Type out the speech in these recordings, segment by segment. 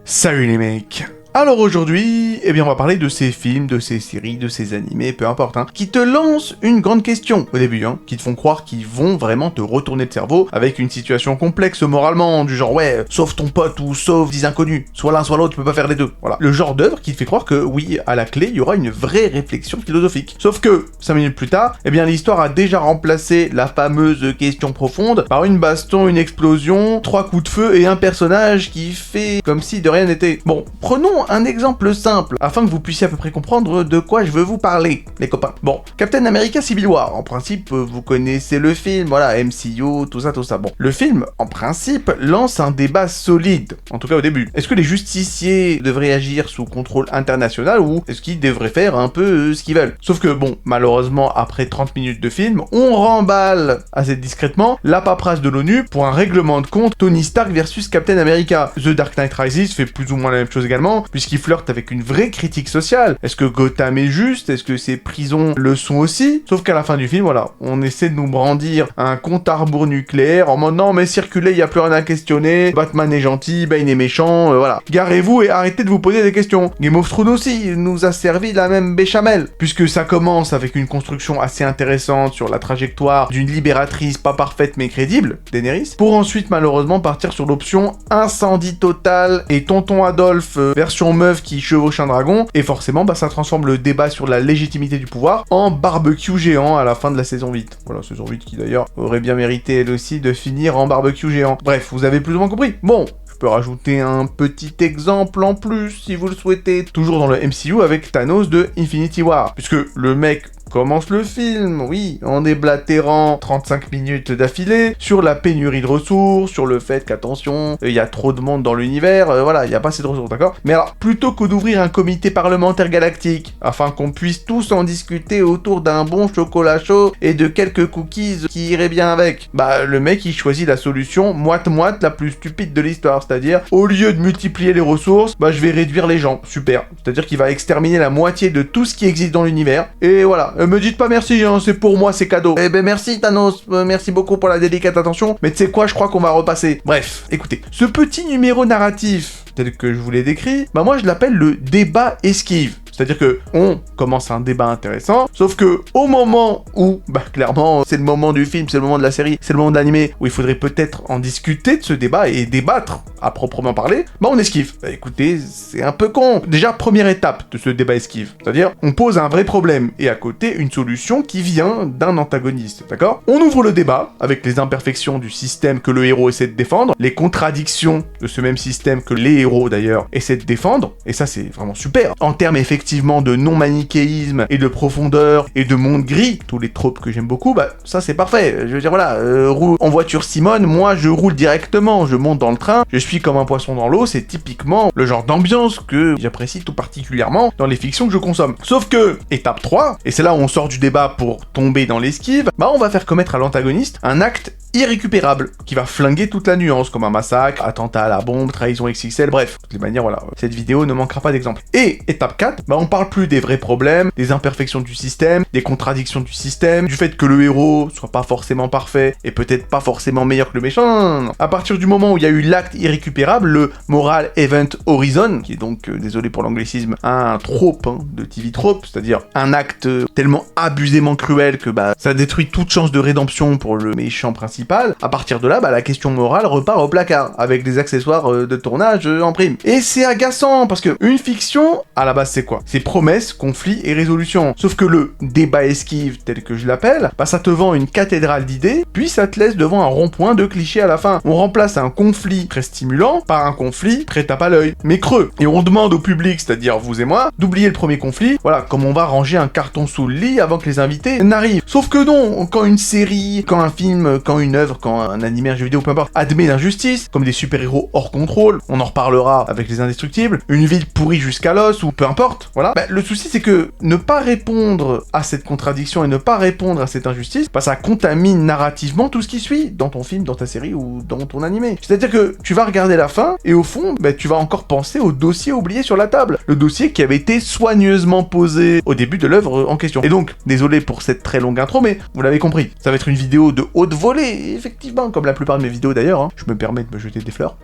Salut les mecs. Alors aujourd'hui, on va parler de ces films, de ces séries, de ces animés, peu importe, qui te lancent une grande question au début, qui te font croire qu'ils vont vraiment te retourner le cerveau avec une situation complexe moralement, du genre ouais, sauve ton pote ou sauve 10 inconnus, soit l'un soit l'autre, tu peux pas faire les deux. Voilà. Le genre d'œuvre qui te fait croire que oui, à la clé, il y aura une vraie réflexion philosophique. Sauf que, 5 minutes plus tard, l'histoire a déjà remplacé la fameuse question profonde par une baston, une explosion, 3 coups de feu et un personnage qui fait comme si de rien n'était. Bon, prenons un exemple simple, afin que vous puissiez à peu près comprendre de quoi je veux vous parler, les copains. Bon, Captain America Civil War, en principe, vous connaissez le film, voilà, MCU, tout ça. Bon, le film, en principe, lance un débat solide, en tout cas au début. Est-ce que les justiciers devraient agir sous contrôle international, ou est-ce qu'ils devraient faire un peu ce qu'ils veulent? Sauf que, bon, malheureusement, après 30 minutes de film, on remballe assez discrètement la paperasse de l'ONU pour un règlement de compte Tony Stark versus Captain America. The Dark Knight Rises fait plus ou moins la même chose également, puisqu'il flirte avec une vraie critique sociale. Est-ce que Gotham est juste? Est-ce que ces prisons le sont aussi? Sauf qu'à la fin du film, voilà, on essaie de nous brandir un compte à rebours nucléaire en mode non mais circulez, y a plus rien à questionner, Batman est gentil, Bane est méchant, voilà. Garez-vous et arrêtez de vous poser des questions. Game of Thrones aussi nous a servi la même béchamel, puisque ça commence avec une construction assez intéressante sur la trajectoire d'une libératrice pas parfaite mais crédible, Daenerys, pour ensuite malheureusement partir sur l'option incendie total et tonton Adolphe version meuf qui chevauche un dragon, et forcément ça transforme le débat sur la légitimité du pouvoir en barbecue géant à la fin de la saison 8. Voilà, saison 8 qui d'ailleurs aurait bien mérité elle aussi de finir en barbecue géant. Bref, vous avez plus ou moins compris. Bon, je peux rajouter un petit exemple en plus si vous le souhaitez, toujours dans le MCU avec Thanos de Infinity War, puisque le mec commence le film, oui, en déblatérant 35 minutes d'affilée sur la pénurie de ressources, sur le fait qu'attention, il y a trop de monde dans l'univers, voilà, il n'y a pas assez de ressources, d'accord? Mais alors, plutôt que d'ouvrir un comité parlementaire galactique, afin qu'on puisse tous en discuter autour d'un bon chocolat chaud et de quelques cookies qui iraient bien avec, le mec il choisit la solution moite-moite la plus stupide de l'histoire, c'est-à-dire, au lieu de multiplier les ressources, je vais réduire les gens, super. C'est-à-dire qu'il va exterminer la moitié de tout ce qui existe dans l'univers, et voilà. Me dites pas merci, c'est pour moi, c'est cadeau. Merci Thanos, merci beaucoup pour la délicate attention, mais tu sais quoi, je crois qu'on va repasser. Bref, écoutez, ce petit numéro narratif, tel que je vous l'ai décrit, moi je l'appelle le débat esquive. C'est-à-dire que on commence un débat intéressant, sauf que au moment où, clairement, c'est le moment du film, c'est le moment de la série, c'est le moment de l'animé, où il faudrait peut-être en discuter de ce débat et débattre à proprement parler, on esquive. Écoutez, c'est un peu con. Déjà, première étape de ce débat esquive, c'est-à-dire on pose un vrai problème et à côté une solution qui vient d'un antagoniste, d'accord? On ouvre le débat avec les imperfections du système que le héros essaie de défendre, les contradictions de ce même système que les héros d'ailleurs essaient de défendre, et ça c'est vraiment super. En termes effectivement de non-manichéisme et de profondeur et de monde gris, tous les tropes que j'aime beaucoup, ça c'est parfait. Je veux dire voilà, roule en voiture Simone, moi je roule directement, je monte dans le train, je suis comme un poisson dans l'eau, c'est typiquement le genre d'ambiance que j'apprécie tout particulièrement dans les fictions que je consomme. Sauf que, étape 3, et c'est là où on sort du débat pour tomber dans l'esquive, on va faire commettre à l'antagoniste un acte irrécupérable, qui va flinguer toute la nuance, comme un massacre, attentat à la bombe, trahison XXL, bref, de toutes les manières, voilà, cette vidéo ne manquera pas d'exemples. Et, étape 4, on parle plus des vrais problèmes, des imperfections du système, des contradictions du système, du fait que le héros soit pas forcément parfait, et peut-être pas forcément meilleur que le méchant, non. À partir du moment où il y a eu l'acte irrécupérable, le Moral Event Horizon, qui est donc, désolé pour l'anglicisme, un trope, de TV trope, c'est-à-dire un acte tellement abusément cruel que, ça détruit toute chance de rédemption pour le méchant principal. À partir de là, la question morale repart au placard, avec des accessoires de tournage en prime. Et c'est agaçant, parce que une fiction, à la base, c'est quoi? C'est promesse, conflit et résolution. Sauf que le débat esquive, tel que je l'appelle, ça te vend une cathédrale d'idées, puis ça te laisse devant un rond-point de clichés à la fin. On remplace un conflit très stimulant par un conflit très tape à l'œil, mais creux. Et on demande au public, c'est-à-dire vous et moi, d'oublier le premier conflit, voilà, comme on va ranger un carton sous le lit avant que les invités n'arrivent. Sauf que non, quand une série, quand un film, quand une œuvre, quand un animé, un jeu vidéo, peu importe, admet l'injustice, comme des super-héros hors contrôle, on en reparlera avec les Indestructibles, une ville pourrie jusqu'à l'os, ou peu importe, voilà, le souci c'est que ne pas répondre à cette contradiction et ne pas répondre à cette injustice, ça contamine narrativement tout ce qui suit, dans ton film, dans ta série ou dans ton animé. C'est-à-dire que tu vas regarder la fin, et au fond, tu vas encore penser au dossier oublié sur la table, le dossier qui avait été soigneusement posé au début de l'œuvre en question. Et donc, désolé pour cette très longue intro, mais vous l'avez compris, ça va être une vidéo de haute volée, mais effectivement, comme la plupart de mes vidéos d'ailleurs, hein, je me permets de me jeter des fleurs.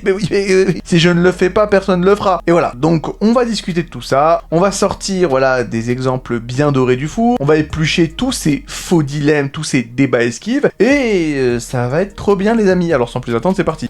Mais oui, si je ne le fais pas, personne ne le fera. Et voilà, donc on va discuter de tout ça, on va sortir, voilà, des exemples bien dorés du four, on va éplucher tous ces faux dilemmes, tous ces débats esquives, et ça va être trop bien les amis. Alors sans plus attendre, c'est parti.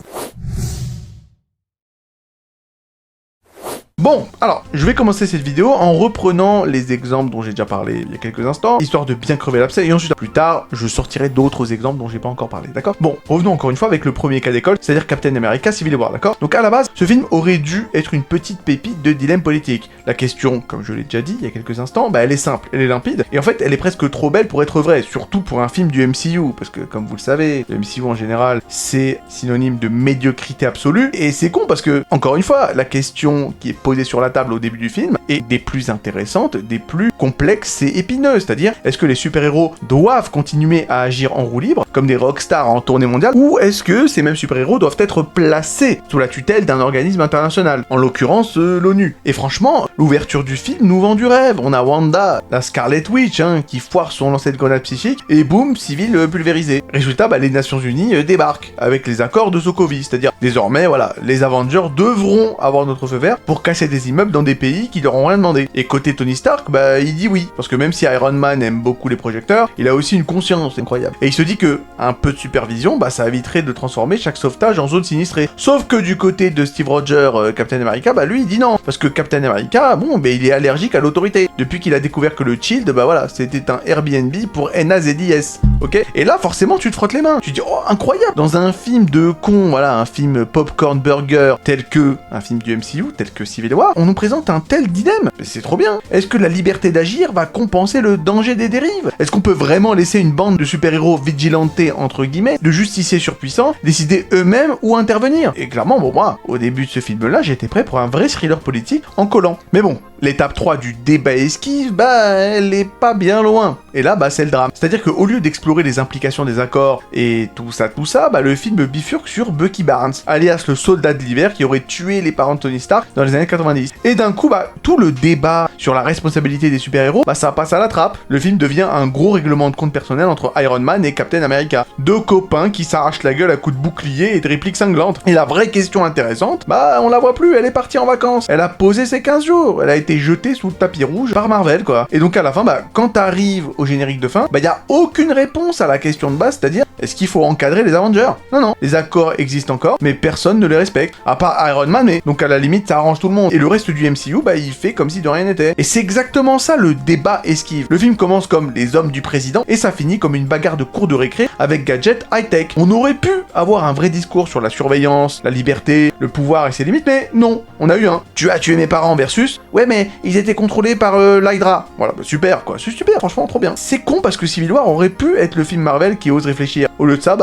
Bon, alors, je vais commencer cette vidéo en reprenant les exemples dont j'ai déjà parlé il y a quelques instants, histoire de bien crever l'abcès, et ensuite, plus tard, je sortirai d'autres exemples dont j'ai pas encore parlé, d'accord? Bon, revenons encore une fois avec le premier cas d'école, c'est-à-dire Captain America Civil War, d'accord? Donc à la base, ce film aurait dû être une petite pépite de dilemme politique. La question, comme je l'ai déjà dit il y a quelques instants, bah elle est simple, elle est limpide, et en fait, elle est presque trop belle pour être vraie, surtout pour un film du MCU, parce que comme vous le savez, le MCU en général, c'est synonyme de médiocrité absolue, et c'est con parce que, encore une fois, la question qui est posée sur la table au début du film est des plus intéressantes, des plus complexes et épineuses, c'est-à-dire est-ce que les super-héros doivent continuer à agir en roue libre comme des rockstars en tournée mondiale, ou est-ce que ces mêmes super-héros doivent être placés sous la tutelle d'un organisme international, en l'occurrence l'ONU. Et franchement, l'ouverture du film nous vend du rêve. On a Wanda, la Scarlet Witch, qui foire son lancer de grenade psychique, et boum, civil pulvérisé. Résultat, les Nations Unies débarquent avec les accords de Sokovie, c'est-à-dire désormais, voilà, les Avengers devront avoir notre feu vert pour casser des immeubles dans des pays qui leur ont rien demandé. Et côté Tony Stark, il dit oui, parce que même si Iron Man aime beaucoup les projecteurs, il a aussi une conscience incroyable. Et il se dit que un peu de supervision, ça éviterait de transformer chaque sauvetage en zone sinistrée. Sauf que du côté de Steve Rogers, Captain America, lui il dit non, parce que Captain America, il est allergique à l'autorité. Depuis qu'il a découvert que le Shield, voilà, c'était un Airbnb pour NAZIS, ok? Et là, forcément, tu te frottes les mains. Tu te dis, oh, incroyable! Dans un film de con, voilà, un film popcorn burger, tel que un film du MCU, tel que Civil War, on nous présente un tel dilemme. Mais c'est trop bien. Est-ce que la liberté d'agir va compenser le danger des dérives? Est-ce qu'on peut vraiment laisser une bande de super-héros vigilantés, entre guillemets, de justiciers surpuissants, décider eux-mêmes où intervenir? Et clairement, moi, au début de ce film-là, j'étais prêt pour un vrai thriller politique en collant. Mais bon, l'étape 3 du débat esquive, elle est pas bien loin. Et là, c'est le drame. C'est-à-dire qu'au lieu d'explorer les implications des accords et tout ça, le film bifurque sur Bucky Barnes, alias le soldat de l'hiver qui aurait tué les parents de Tony Stark dans les années 90. Et d'un coup, tout le débat sur la responsabilité des super-héros, ça passe à la trappe. Le film devient un gros règlement de compte personnel entre Iron Man et Captain America. Deux copains qui s'arrachent la gueule à coups de bouclier et de répliques cinglantes. Et la vraie question intéressante, on la voit plus, elle est partie en vacances. Elle a posé ses 15 jours. Elle a été jetée sous le tapis rouge par Marvel, quoi. Et donc à la fin, quand t'arrives au générique de fin, y a aucune réponse à la question de base, c'est-à-dire, est-ce qu'il faut encadrer les Avengers? Non. Les accords existent encore, mais personne ne les respecte. À part Iron Man, mais donc à la limite, ça arrange tout le monde. Et le reste du MCU, il fait comme si de rien n'était. Et c'est exactement ça le débat esquive. Le film commence comme les hommes du président, et ça finit comme une bagarre de cour de récré avec gadgets high-tech. On aurait pu avoir un vrai discours sur la surveillance, la liberté, le pouvoir et ses limites, mais non. On a eu un tu as tué mes parents versus ouais, mais ils étaient contrôlés par l'Hydra. Voilà, super quoi. C'est super, franchement, trop bien. C'est con parce que Civil War aurait pu être le film Marvel qui ose réfléchir. Au lieu de ça,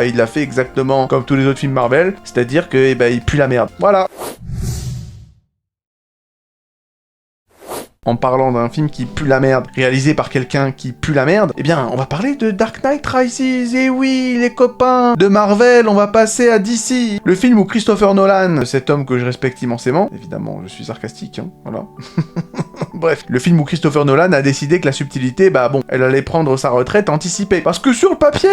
il l'a fait exactement comme tous les autres films Marvel, c'est-à-dire que il pue la merde. Voilà. En parlant d'un film qui pue la merde, réalisé par quelqu'un qui pue la merde, on va parler de Dark Knight Rises, et oui, les copains de Marvel, on va passer à DC. Le film où Christopher Nolan, cet homme que je respecte immensément, évidemment, je suis sarcastique, voilà. Bref, le film où Christopher Nolan a décidé que la subtilité, elle allait prendre sa retraite anticipée. Parce que sur le papier,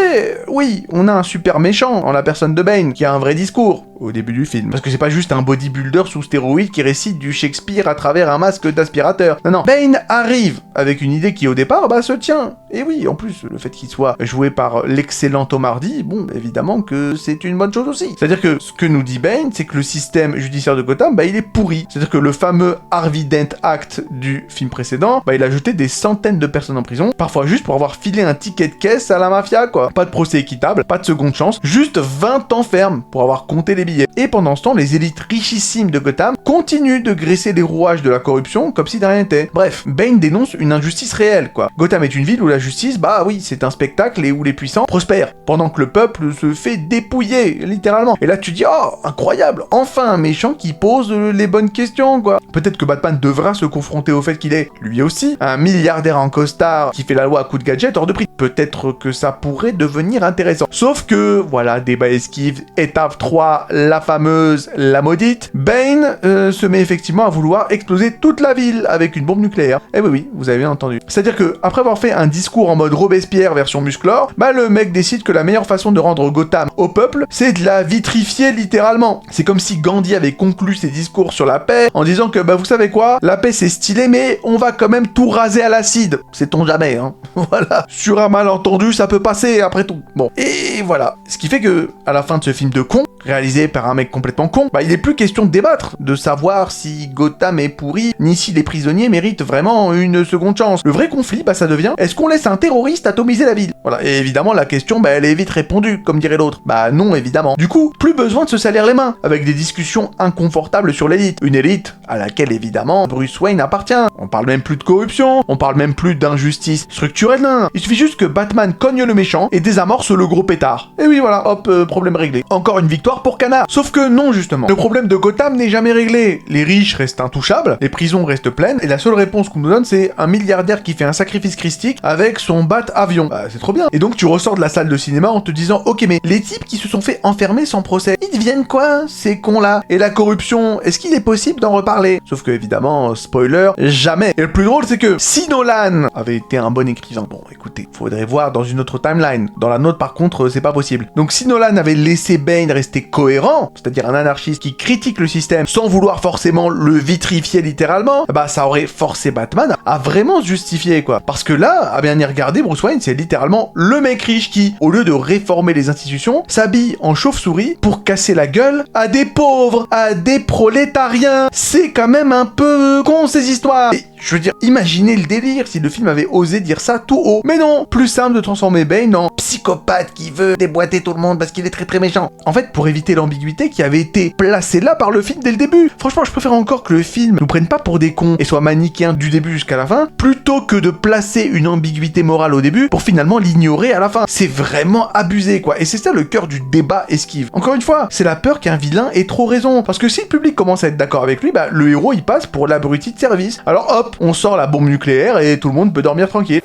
oui, on a un super méchant en la personne de Bane, qui a un vrai discours au début du film. Parce que c'est pas juste un bodybuilder sous stéroïdes qui récite du Shakespeare à travers un masque d'aspirateur. Non, Bane arrive avec une idée qui au départ, se tient. Et oui, en plus, le fait qu'il soit joué par l'excellent Tom Hardy, évidemment que c'est une bonne chose aussi. C'est-à-dire que ce que nous dit Bane, c'est que le système judiciaire de Gotham, il est pourri. C'est-à-dire que le fameux Harvey Dent Act du film précédent, il a jeté des centaines de personnes en prison, parfois juste pour avoir filé un ticket de caisse à la mafia, quoi. Pas de procès équitable, pas de seconde chance, juste 20 ans ferme pour avoir compté les billets. Et pendant ce temps, les élites richissimes de Gotham continuent de graisser les rouages de la corruption comme si de rien n'était. Bref, Bane dénonce une injustice réelle, quoi. Gotham est une ville où la justice, oui, c'est un spectacle et où les puissants prospèrent, pendant que le peuple se fait dépouiller, littéralement. Et là, tu dis, oh, incroyable, enfin un méchant qui pose les bonnes questions, quoi. Peut-être que Batman devra se confronter au fait qu'il est, lui aussi, un milliardaire en costard qui fait la loi à coups de gadget hors de prix. Peut-être que ça pourrait devenir intéressant. Sauf que, voilà, débat esquive, étape 3, la fameuse, la maudite, Bane se met effectivement à vouloir exploser toute la ville avec une bombe nucléaire. Eh oui, vous avez bien entendu. C'est-à-dire que, après avoir fait un discours en mode Robespierre version Musclor, bah le mec décide que la meilleure façon de rendre Gotham au peuple, c'est de la vitrifier littéralement. C'est comme si Gandhi avait conclu ses discours sur la paix en disant que, bah vous savez quoi, la paix c'est stylé, mais on va quand même tout raser à l'acide. Sait-on jamais, hein. Voilà. Sur un malentendu, ça peut passer après tout. Bon. Et voilà. Ce qui fait que, à la fin de ce film de con, réalisé par un mec complètement con, bah il est plus question de débattre, de savoir si Gotham est pourri, ni si les prisonniers méritent vraiment une seconde chance. Le vrai conflit, bah ça devient, est-ce qu'on laisse un terroriste atomiser la ville? Voilà, et évidemment la question, bah elle est vite répondue, comme dirait l'autre. Bah non, évidemment. Du coup, plus besoin de se salir les mains, avec des discussions inconfortables sur l'élite. Une élite à laquelle évidemment Bruce Wayne appartient. On parle même plus de corruption, on parle même plus d'injustice structurelle, non. Il suffit juste que Batman cogne le méchant et désamorce le gros pétard. Et oui voilà, hop, problème réglé. Encore une victoire pour Canard. Sauf que non justement. Le problème de Gotham n'est jamais réglé. Les riches restent intouchables, les prisons restent pleines, et la seule réponse qu'on nous donne c'est un milliardaire qui fait un sacrifice christique avec son bat-avion. Bah c'est trop bien. Et donc tu ressors de la salle de cinéma en te disant ok mais les types qui se sont fait enfermer sans procès, ils deviennent quoi ces cons là? Et la corruption, est-ce qu'il est possible d'en reparler? Sauf que évidemment, spoiler, jamais. Et le plus drôle c'est que si Nolan avait été un bon écrivain, bon écoutez, faudrait voir dans une autre timeline. Dans la nôtre par contre c'est pas possible. Donc si Nolan avait laissé Bane rester cohérent, c'est-à-dire un anarchiste qui critique le système sans vouloir forcément le vitrifier littéralement, bah ça aurait forcé Batman à vraiment se justifier quoi. Parce que là, à bien y regarder, Bruce Wayne c'est littéralement le mec riche qui, au lieu de réformer les institutions, s'habille en chauve-souris pour casser la gueule à des pauvres, à des prolétariens. C'est quand même un peu con ces histoires. Et je veux dire, imaginez le délire si le film avait osé dire ça tout haut. Mais non, plus simple de transformer Bane en psychopathe qui veut déboîter tout le monde parce qu'il est très très méchant. En fait, pour éviter l'ambiguïté qui avait été placée là par le film dès le début. Franchement, je préfère encore que le film nous prenne pas pour des cons et soit manichéen du début jusqu'à la fin, plutôt que de placer une ambiguïté morale au début pour finalement l'ignorer à la fin. C'est vraiment abusé quoi. Et c'est ça le cœur du débat esquive. Encore une fois, c'est la peur qu'un vilain ait trop raison. Parce que si le public commence à être d'accord avec lui, bah le héros il passe pour l'abruti de service. Alors hop, on sort la bombe nucléaire et tout le monde peut dormir tranquille.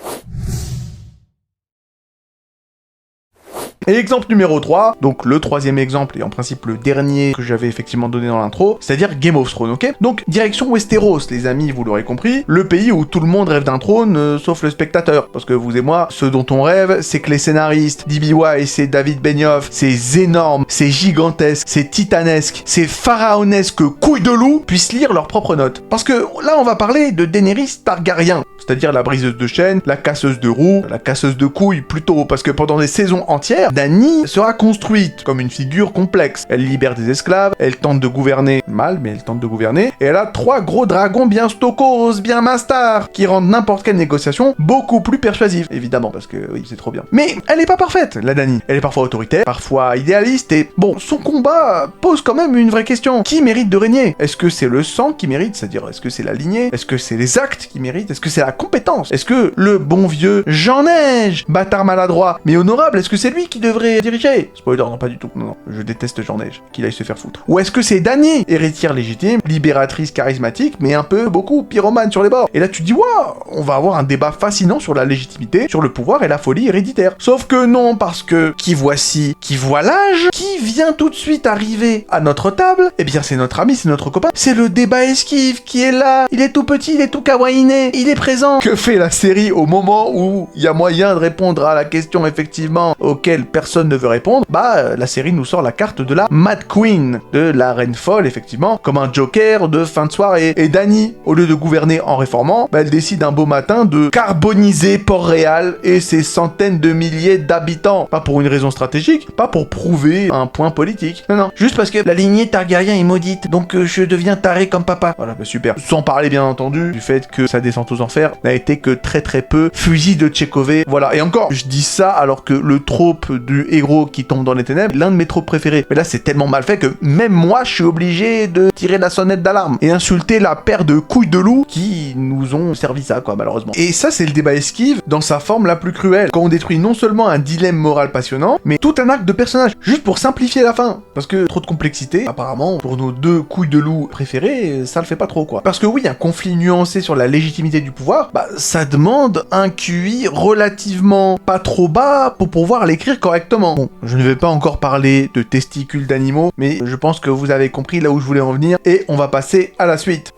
Et exemple numéro 3, donc le troisième exemple et en principe le dernier que j'avais effectivement donné dans l'intro, c'est-à-dire Game of Thrones, ok? Donc direction Westeros, les amis, vous l'aurez compris, le pays où tout le monde rêve d'un trône, sauf le spectateur. Parce que vous et moi, ce dont on rêve, c'est que les scénaristes, D.B. Weiss et David Benioff, ces énormes, ces gigantesques, ces titanesques, ces pharaonesques couilles de loup, puissent lire leurs propres notes. Parce que là, on va parler de Daenerys Targaryen, c'est-à-dire la briseuse de chaînes, la casseuse de roues, la casseuse de couilles plutôt, parce que pendant des saisons entières, Dany sera construite comme une figure complexe. Elle libère des esclaves, elle tente de gouverner mal, mais elle tente de gouverner, et elle a 3 gros dragons bien stokos, bien mastar, qui rendent n'importe quelle négociation beaucoup plus persuasive, évidemment, parce que oui, c'est trop bien. Mais elle est pas parfaite, la Dany. Elle est parfois autoritaire, parfois idéaliste, et bon, son combat pose quand même une vraie question. Qui mérite de régner? Est-ce que c'est le sang qui mérite, c'est-à-dire est-ce que c'est la lignée? Est-ce que c'est les actes qui méritent? Est-ce que c'est la compétence? Est-ce que le bon vieux Jean Neige, bâtard maladroit, mais honorable, est-ce que c'est lui qui devrait diriger? Spoiler, non, pas du tout. Non, je déteste Jean Neige. Qu'il aille se faire foutre. Ou est-ce que c'est Dany, héritière légitime, libératrice charismatique, mais un peu beaucoup pyromane sur les bords? Et là, tu te dis, waouh, on va avoir un débat fascinant sur la légitimité, sur le pouvoir et la folie héréditaire. Sauf que non, parce que qui voici, qui voit l'âge, qui vient tout de suite arriver à notre table, eh bien, c'est notre ami, c'est notre copain, c'est le débat esquive qui est là. Il est tout petit, il est tout kawaiiné, il est présent. Que fait la série au moment où il y a moyen de répondre à la question effectivement auquel personne ne veut répondre? Bah, la série nous sort la carte de la Mad Queen, de la reine folle, effectivement, comme un joker de fin de soirée. Et Dany, au lieu de gouverner en réformant, bah, elle décide un beau matin de carboniser Port-Réal et ses centaines de milliers d'habitants. Pas pour une raison stratégique, pas pour prouver un point politique. Non, non, juste parce que la lignée Targaryen est maudite, donc je deviens taré comme papa. Voilà, bah super. Sans parler, bien entendu, du fait que sa descente aux enfers n'a été que très très peu fusil de Tchékové. Voilà, et encore, je dis ça alors que le trope du héros qui tombe dans les ténèbres, l'un de mes tropes préférés. Mais là, c'est tellement mal fait que même moi, je suis obligé de tirer la sonnette d'alarme et insulter la paire de couilles de loup qui nous ont servi ça, quoi, malheureusement. Et ça, c'est le débat esquive dans sa forme la plus cruelle. Quand on détruit non seulement un dilemme moral passionnant, mais tout un arc de personnage, juste pour simplifier la fin. Parce que trop de complexité, apparemment, pour nos 2 couilles de loup préférées, ça le fait pas trop, quoi. Parce que oui, un conflit nuancé sur la légitimité du pouvoir, bah, ça demande un QI relativement pas trop bas pour pouvoir l'écrire correctement. Bon, je ne vais pas encore parler de testicules d'animaux, mais je pense que vous avez compris là où je voulais en venir, et on va passer à la suite.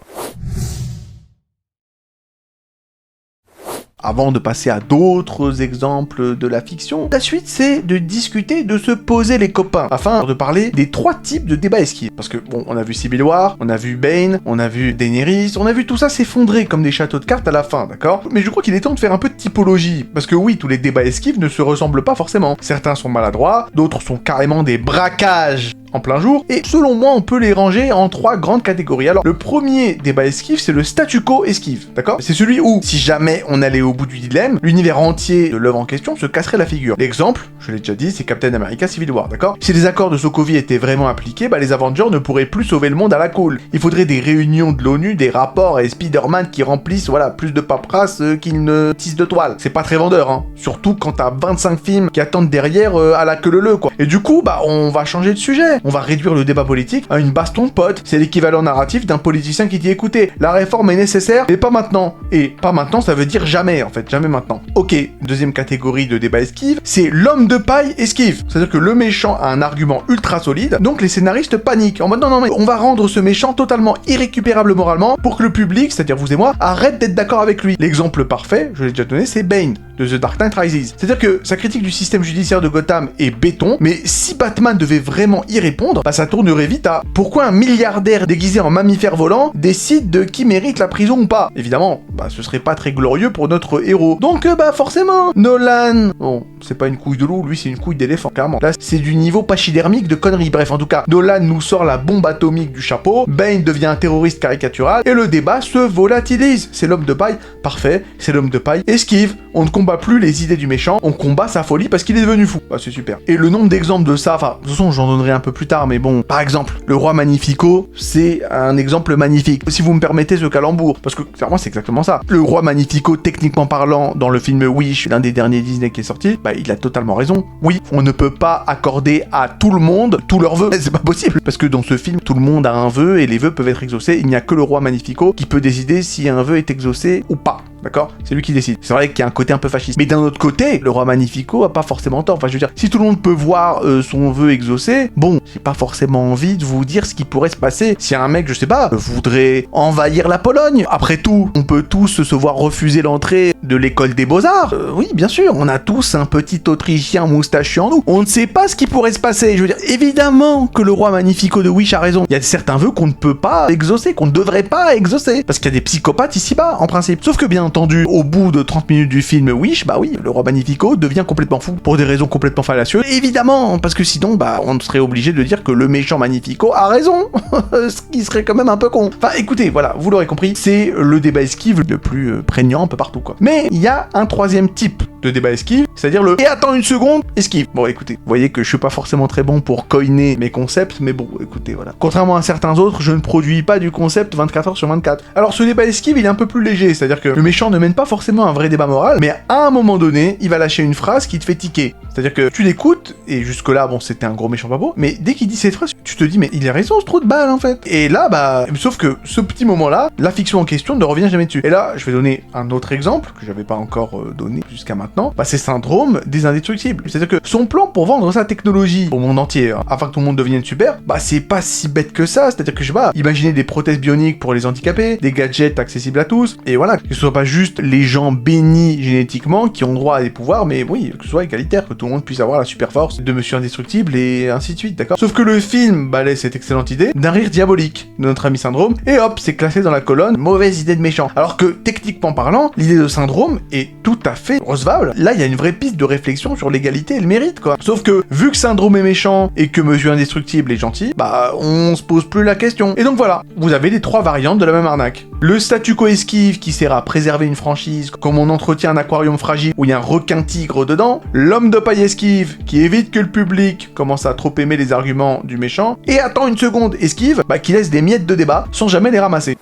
avant de passer à d'autres exemples de la fiction, la suite c'est de discuter, de se poser les copains, afin de parler des 3 types de débats esquives. Parce que bon, on a vu Civil War, on a vu Bane, on a vu Daenerys, on a vu tout ça s'effondrer comme des châteaux de cartes à la fin, d'accord? Mais je crois qu'il est temps de faire un peu de typologie, parce que oui, tous les débats esquives ne se ressemblent pas forcément. Certains sont maladroits, d'autres sont carrément des braquages en plein jour, et selon moi, on peut les ranger en 3 grandes catégories. Alors, le premier débat esquive, c'est le statu quo esquive, d'accord? C'est celui où, si jamais on allait au bout du dilemme, l'univers entier de l'œuvre en question se casserait la figure. L'exemple, je l'ai déjà dit, c'est Captain America Civil War, d'accord? Si les accords de Sokovie étaient vraiment appliqués, bah les Avengers ne pourraient plus sauver le monde à la cool. Il faudrait des réunions de l'ONU, des rapports et Spider-Man qui remplissent, voilà, plus de paperasse qu'ils ne tissent de toile. C'est pas très vendeur, hein. Surtout quand t'as 25 films qui attendent derrière à la queue leu, quoi. Et du coup, bah, on va changer de sujet. On va réduire le débat politique à une baston de potes. C'est l'équivalent narratif d'un politicien qui dit écoutez, la réforme est nécessaire, mais pas maintenant. Et pas maintenant, ça veut dire jamais, en fait, jamais maintenant. Ok, deuxième catégorie de débat esquive, c'est l'homme de paille esquive. C'est-à-dire que le méchant a un argument ultra solide, donc les scénaristes paniquent en mode non, mais on va rendre ce méchant totalement irrécupérable moralement pour que le public, c'est-à-dire vous et moi, arrête d'être d'accord avec lui. L'exemple parfait, je l'ai déjà donné, c'est Bane de The Dark Knight Rises. C'est-à-dire que sa critique du système judiciaire de Gotham est béton, mais si Batman devait vraiment y répondre, bah ça tournerait vite à pourquoi un milliardaire déguisé en mammifère volant décide de qui mérite la prison ou pas. Évidemment, bah ce serait pas très glorieux pour notre héros. Donc bah forcément, Nolan, bon, c'est pas une couille de loup, lui c'est une couille d'éléphant, clairement. Là c'est du niveau pachydermique de conneries. Bref, en tout cas, Nolan nous sort la bombe atomique du chapeau, Bane devient un terroriste caricatural, et le débat se volatilise. C'est l'homme de paille, parfait, c'est l'homme de paille, esquive, on ne combat plus les idées du méchant, on combat sa folie parce qu'il est devenu fou. Bah c'est super. Et le nombre d'exemples de ça, enfin, de toute façon j'en donnerai un peu plus tard, mais bon, par exemple, le roi Magnifico, c'est un exemple magnifique. Si vous me permettez ce calembour, parce que clairement c'est exactement ça. Le roi Magnifico, techniquement parlant, dans le film Wish, l'un des derniers Disney qui est sorti, bah il a totalement raison. Oui, on ne peut pas accorder à tout le monde tous leurs vœux. C'est pas possible, parce que dans ce film, tout le monde a un vœu et les vœux peuvent être exaucés. Il n'y a que le roi Magnifico qui peut décider si un vœu est exaucé ou pas. D'accord? C'est lui qui décide. C'est vrai qu'il y a un côté un peu fasciste. Mais d'un autre côté, le roi Magnifico a pas forcément tort. Enfin, je veux dire, si tout le monde peut voir son vœu exaucé, bon, j'ai pas forcément envie de vous dire ce qui pourrait se passer si un mec, je sais pas, voudrait envahir la Pologne. Après tout, on peut tous se voir refuser l'entrée de l'école des beaux-arts. Oui, bien sûr, on a tous un petit Autrichien moustachu en nous. On ne sait pas ce qui pourrait se passer. Je veux dire, évidemment que le roi Magnifico de Wish a raison. Il y a certains vœux qu'on ne peut pas exaucer, qu'on ne devrait pas exaucer. Parce qu'il y a des psychopathes ici-bas, en principe. Sauf que bien entendu, au bout de 30 minutes du film Wish, bah oui, le roi Magnifico devient complètement fou pour des raisons complètement fallacieuses. Évidemment, parce que sinon, bah, on serait obligé de dire que le méchant Magnifico a raison. Ce qui serait quand même un peu con. Enfin, écoutez, voilà, vous l'aurez compris, c'est le débat esquive le plus prégnant un peu partout, quoi. Mais il y a un troisième type de débat esquive, c'est-à-dire le « et attends une seconde, esquive ». Bon, écoutez, vous voyez que je suis pas forcément très bon pour coiner mes concepts, mais bon, écoutez, voilà. Contrairement à certains autres, je ne produis pas du concept 24 heures sur 24. Alors, ce débat esquive, il est un peu plus léger, c'est-à-dire que le méchant ne mène pas forcément un vrai débat moral, mais à un moment donné, il va lâcher une phrase qui te fait tiquer. C'est-à-dire que tu l'écoutes, et jusque-là, bon, c'était un gros méchant pas beau, mais dès qu'il dit cette phrase, tu te dis, mais il a raison, ce trou de balle, en fait. Et là, bah, sauf que ce petit moment-là, la fiction en question ne revient jamais dessus. Et là, je vais donner un autre exemple, que j'avais pas encore donné jusqu'à maintenant, bah, c'est Syndrome des Indestructibles. C'est-à-dire que son plan pour vendre sa technologie au monde entier, hein, afin que tout le monde devienne super, bah, c'est pas si bête que ça. C'est-à-dire que, je sais pas, imaginer des prothèses bioniques pour les handicapés, des gadgets accessibles à tous, et voilà, que ce soit pas juste les gens bénis génétiquement qui ont droit à des pouvoirs, mais oui, que ce soit égalitaire, que tout le monde puisse avoir la super force de Monsieur Indestructible et ainsi de suite, d'accord? Sauf que le film balaie cette excellente idée d'un rire diabolique de notre ami Syndrome, et hop, c'est classé dans la colonne mauvaise idée de méchant. Alors que, techniquement parlant, l'idée de Syndrome est tout à fait recevable. Là, il y a une vraie piste de réflexion sur l'égalité et le mérite, quoi. Sauf que, vu que Syndrome est méchant et que Monsieur Indestructible est gentil, bah, on se pose plus la question. Et donc voilà, vous avez les 3 variantes de la même arnaque. Le statu quo esquive qui sert à préserver une franchise, comme on entretient un aquarium fragile où il y a un requin-tigre dedans, l'homme de paille esquive qui évite que le public commence à trop aimer les arguments du méchant, et attends une seconde esquive, bah, qui laisse des miettes de débat sans jamais les ramasser.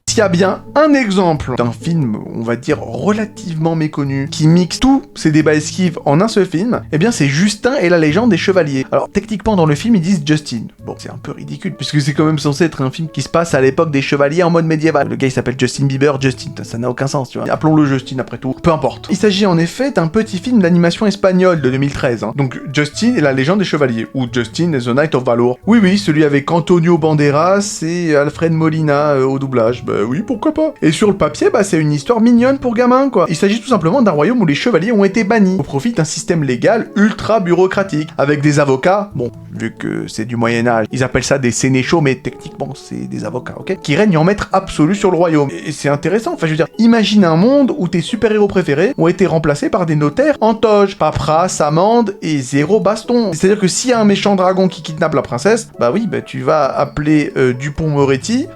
S'il y a bien un exemple d'un film, on va dire, relativement méconnu, qui mixe tous ces débats esquives en un seul film, eh bien c'est Justin et la légende des chevaliers. Alors techniquement dans le film ils disent Justin. Bon, c'est un peu ridicule, puisque c'est quand même censé être un film qui se passe à l'époque des chevaliers en mode médiéval. Le gars il s'appelle Justin Bieber, Justin, ça n'a aucun sens, tu vois. Appelons-le Justin après tout, peu importe. Il s'agit en effet d'un petit film d'animation espagnol de 2013, hein. Donc Justin et la légende des chevaliers, ou Justin and the Knight of Valor. Oui, celui avec Antonio Banderas et Alfred Molina au doublage. Bah oui, pourquoi pas. Et sur le papier, bah c'est une histoire mignonne pour gamins, quoi. Il s'agit tout simplement d'un royaume où les chevaliers ont été bannis, au profit d'un système légal ultra bureaucratique, avec des avocats, bon, vu que c'est du Moyen-Âge, ils appellent ça des sénéchaux, mais techniquement, c'est des avocats, ok, qui règnent en maître absolu sur le royaume. Et c'est intéressant, enfin, je veux dire, imagine un monde où tes super-héros préférés ont été remplacés par des notaires en toge, paperasse, amende et zéro baston. C'est-à-dire que s'il y a un méchant dragon qui kidnappe la princesse, bah oui, bah tu vas appeler Dupont-Moretti,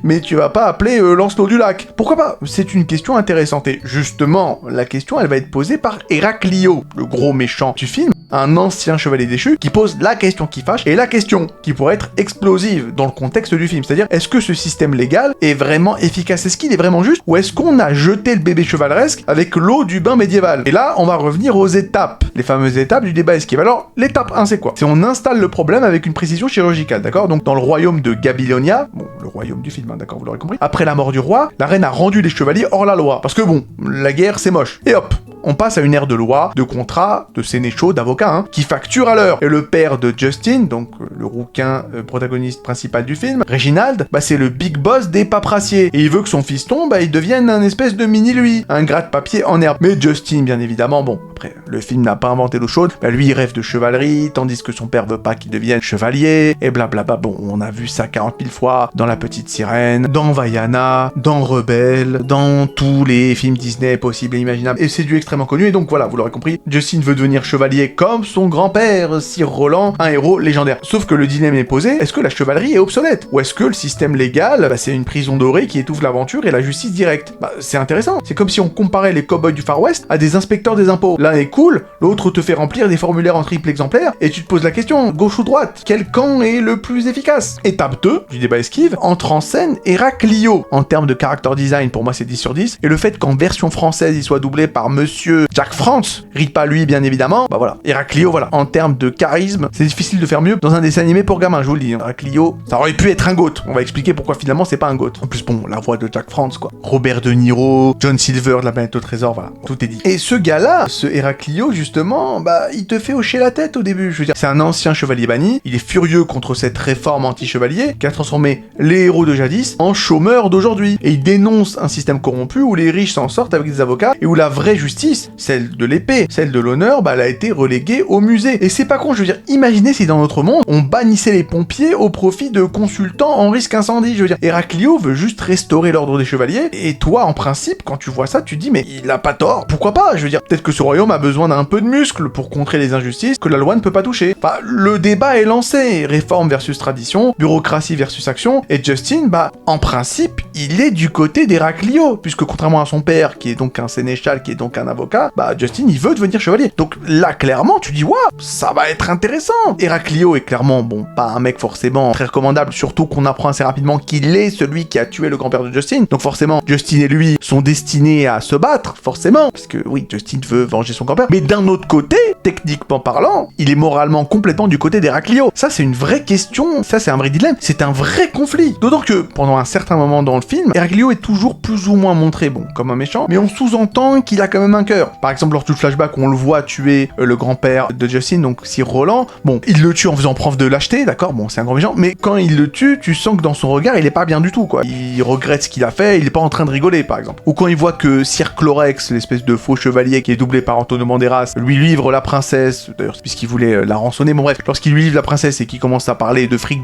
mais tu vas pas appeler Lancelot du Lac. Pourquoi pas? C'est une question intéressante. Et justement, la question, elle va être posée par Héraclio, le gros méchant du film, un ancien chevalier déchu, qui pose la question qui fâche, et la question qui pourrait être explosive dans le contexte du film. C'est-à-dire, est-ce que ce système légal est vraiment efficace? Est-ce qu'il est vraiment juste? Ou est-ce qu'on a jeté le bébé chevaleresque avec l'eau du bain médiéval? Et là, on va revenir aux étapes, les fameuses étapes du débat esquive. Alors, l'étape 1, c'est quoi? C'est on installe le problème avec une précision chirurgicale, d'accord? Donc, dans le royaume de Babylonia, bon, le royaume du film, hein, d'accord, vous l'aurez compris, après la mort du roi, la reine a rendu les chevaliers hors la loi. Parce que bon, la guerre, c'est moche. Et hop, on passe à une ère de loi, de contrats, de sénéchaux, d'avocats, hein, qui facturent à l'heure. Et le père de Justin, donc le rouquin protagoniste principal du film, Reginald, bah c'est le big boss des paperassiers. Et il veut que son fiston, bah il devienne un espèce de mini-lui, un gratte-papier en herbe. Mais Justin, bien évidemment, bon, après, le film n'a pas inventé l'eau chaude, bah lui il rêve de chevalerie, tandis que son père veut pas qu'il devienne chevalier, et blablabla. Bon, on a vu ça 40 000 fois dans La Petite Sirène, dans Vaiana, dans Rebelle, dans tous les films Disney possibles et imaginables. Et c'est du extrêmement connu, et donc voilà, vous l'aurez compris, Justin veut devenir chevalier comme son grand-père, Sir Roland, un héros légendaire. Sauf que le dilemme est posé, est-ce que la chevalerie est obsolète? Ou est-ce que le système légal, bah, c'est une prison dorée qui étouffe l'aventure et la justice directe? Bah, c'est intéressant. C'est comme si on comparait les cow-boys du Far West à des inspecteurs des impôts. L'un est cool, l'autre te fait remplir des formulaires en triple exemplaire, et tu te poses la question, gauche ou droite? Quel camp est le plus efficace? Étape 2 du débat esquive, entre en scène Héraclio. En termes de character design, pour moi c'est 10 sur 10, et le fait qu'en version française il soit doublé par monsieur Jack France, rite pas lui bien évidemment, bah voilà, Héraclio, voilà. En termes de charisme, c'est difficile de faire mieux dans un dessin animé pour gamins, je vous le dis. Héraclio, ça aurait pu être un GOAT. On va expliquer pourquoi finalement c'est pas un GOAT. En plus, bon, la voix de Jack France, quoi. Robert De Niro, John Silver de La Planète au Trésor, voilà, tout est dit. Et ce gars-là, ce Héraclio, justement, bah, il te fait hocher la tête au début. Je veux dire, c'est un ancien chevalier banni, il est furieux contre cette réforme anti-chevalier qui a transformé les héros de jadis en chômeurs d'aujourd'hui. Et il dénonce un système corrompu où les riches s'en sortent avec des avocats et où la vraie justice, celle de l'épée, celle de l'honneur, bah, elle a été reléguée au musée. Et c'est pas con, je veux dire, imaginez si dans notre monde, on bannissait les pompiers au profit de consultants en risque incendie. Je veux dire, Héraclio veut juste restaurer l'ordre des chevaliers, et toi, en principe, quand tu vois ça, tu te dis, mais il a pas tort, pourquoi pas? Je veux dire, peut-être que ce royaume a besoin d'un peu de muscles pour contrer les injustices que la loi ne peut pas toucher. Enfin, le débat est lancé, réforme versus tradition, bureaucratie versus action, et Justin, bah, en principe, il est du côté d'Héraclio, puisque contrairement à son père, qui est donc un sénéchal, qui est donc un avocat, bah, Justin, il veut devenir chevalier. Donc là, clairement, tu dis, waouh, ça va être intéressant. Héraclio est clairement, bon, pas un mec forcément très recommandable, surtout qu'on apprend assez rapidement qu'il est celui qui a tué le grand-père de Justin. Donc forcément, Justin et lui sont destinés à se battre, forcément, parce que oui, Justin veut venger son grand-père. Mais d'un autre côté, techniquement parlant, il est moralement complètement du côté d'Héraclio. Ça, c'est une vraie question, ça, c'est un vrai dilemme, c'est un vrai conflit. D'autant que, pendant un certain moment dans le film, Héraclio est toujours plus ou moins montré, bon, comme un méchant, mais on sous-entend qu'il a quand même un cœur. Par exemple, lors du flashback, on le voit tuer le grand-père de Justin, donc Sir Roland. Bon, il le tue en faisant preuve de lâcheté, d'accord, bon, c'est un grand méchant, mais quand il le tue, tu sens que dans son regard, il est pas bien du tout, quoi. Il regrette ce qu'il a fait, il est pas en train de rigoler, par exemple. Ou quand il voit que Sir Clorex, l'espèce de faux chevalier qui est doublé par Antonio Banderas, lui livre la princesse, d'ailleurs, puisqu'il voulait la rançonner, bon bref, lorsqu'il lui livre la princesse et qu'il commence à parler de fric,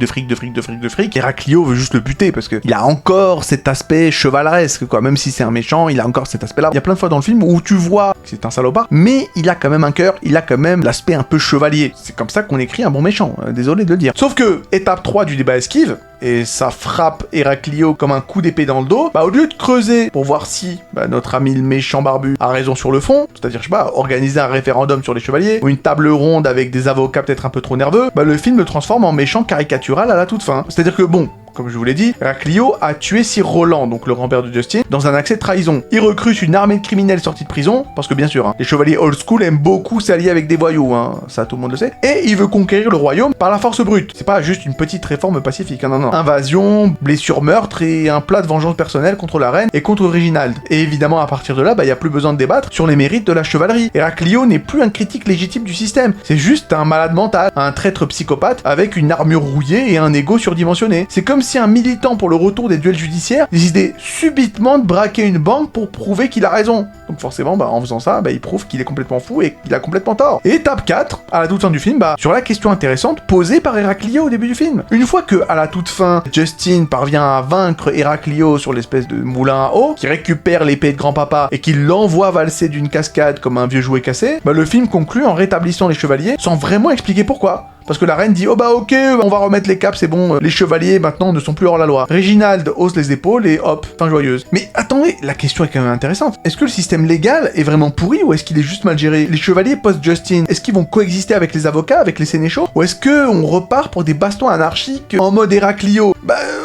Héraclio veut juste le buter, parce que il a encore cet aspect chevaleresque, quoi, même si c'est un méchant, il a encore cet aspect-là. Il y a plein de fois dans le film où tu vois que c'est un salopard, mais il a quand même un cœur, il a quand même l'aspect un peu chevalier. C'est comme ça qu'on écrit un bon méchant, désolé de le dire. Sauf que, étape 3 du débat esquive, et ça frappe Héraclio comme un coup d'épée dans le dos, bah au lieu de creuser pour voir si notre ami le méchant barbu a raison sur le fond, c'est-à-dire, je sais pas, organiser un référendum sur les chevaliers, ou une table ronde avec des avocats peut-être un peu trop nerveux, bah le film le transforme en méchant caricatural à la toute fin. C'est-à-dire que bon, comme je vous l'ai dit, Héraclio a tué Sir Roland, donc le grand-père de Justin, dans un accès de trahison. Il recrute une armée de criminels sortis de prison, parce que bien sûr, hein, les chevaliers old school aiment beaucoup s'allier avec des voyous, hein, ça tout le monde le sait, et il veut conquérir le royaume par la force brute. C'est pas juste une petite réforme pacifique, hein, non, non. Invasion, blessure, meurtre et un plat de vengeance personnelle contre la reine et contre Reginald. Et évidemment, à partir de là, y a plus besoin de débattre sur les mérites de la chevalerie. Héraclio n'est plus un critique légitime du système, c'est juste un malade mental, un traître psychopathe avec une armure rouillée et un ego surdimensionné. C'est comme aussi un militant pour le retour des duels judiciaires, décidait subitement de braquer une banque pour prouver qu'il a raison. Donc forcément, en faisant ça, il prouve qu'il est complètement fou et qu'il a complètement tort. Et étape 4, à la toute fin du film, sur la question intéressante posée par Héraclio au début du film. Une fois que, à la toute fin, Justin parvient à vaincre Héraclio sur l'espèce de moulin à eau, qui récupère l'épée de grand-papa et qui l'envoie valser d'une cascade comme un vieux jouet cassé, le film conclut en rétablissant les chevaliers sans vraiment expliquer pourquoi. Parce que la reine dit « Oh ok, on va remettre les caps, c'est bon, les chevaliers maintenant ne sont plus hors la loi. » Reginald hausse les épaules et hop, fin joyeuse. Mais attendez, la question est quand même intéressante. Est-ce que le système légal est vraiment pourri ou est-ce qu'il est juste mal géré? Les chevaliers post-Justin, est-ce qu'ils vont coexister avec les avocats, avec les sénéchaux? Ou est-ce qu'on repart pour des bastons anarchiques en mode Héraclio?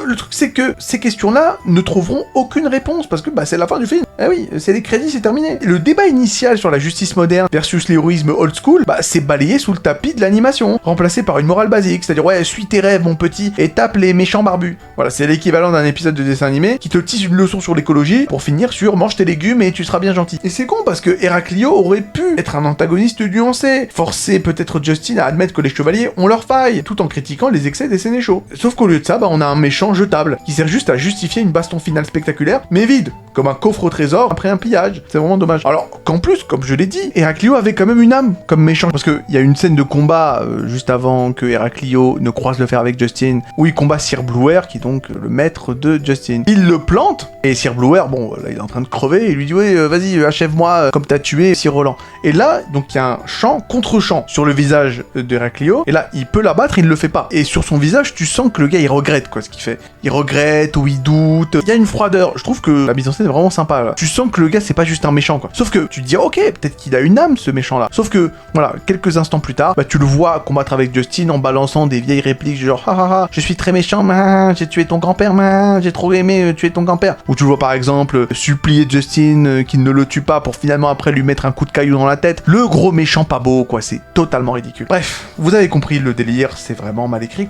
Le truc c'est que ces questions-là ne trouveront aucune réponse parce que c'est la fin du film. Ah oui, c'est les crédits, c'est terminé. Et le débat initial sur la justice moderne versus l'héroïsme old school, c'est balayé sous le tapis de l'animation, remplacé par une morale basique, c'est-à-dire ouais, suis tes rêves mon petit et tape les méchants barbus. Voilà, c'est l'équivalent d'un épisode de dessin animé qui te tease une leçon sur l'écologie pour finir sur mange tes légumes et tu seras bien gentil. Et c'est con parce que Héraclio aurait pu être un antagoniste nuancé, forcer peut-être Justin à admettre que les chevaliers ont leurs failles, tout en critiquant les excès des sénéchaux. Sauf qu'au lieu de ça, on a un méchant jetable qui sert juste à justifier une baston finale spectaculaire, mais vide, comme un coffre au trésor après un pillage. C'est vraiment dommage. Alors qu'en plus, comme je l'ai dit, Héraclio avait quand même une âme comme méchant, parce qu'il y a une scène de combat juste avant que Héraclio ne croise le fer avec Justin, où il combat Sir Bluer, qui est donc le maître de Justin. Il le plante, et Sir Bluer, là il est en train de crever, et il lui dit ouais, vas-y, achève-moi comme t'as tué Sir Roland. Et là, donc il y a un chant contre chant sur le visage d'Héraclio, et là il peut l'abattre, il ne le fait pas. Et sur son visage, tu sens que le gars il regrette ce qu'il fait. Il regrette ou il doute. Il y a une froideur. Je trouve que la mise en scène est vraiment sympa là. Tu sens que le gars c'est pas juste un méchant Sauf que tu te dis ok, peut-être qu'il a une âme ce méchant là. Sauf que voilà, quelques instants plus tard, tu le vois combattre avec Justin en balançant des vieilles répliques genre ha, je suis très méchant, j'ai tué ton grand-père, j'ai trop aimé tuer ton grand-père. Ou tu le vois par exemple supplier Justin qu'il ne le tue pas pour finalement après lui mettre un coup de caillou dans la tête. Le gros méchant pas beau c'est totalement ridicule. Bref, vous avez compris le délire, c'est vraiment mal écrit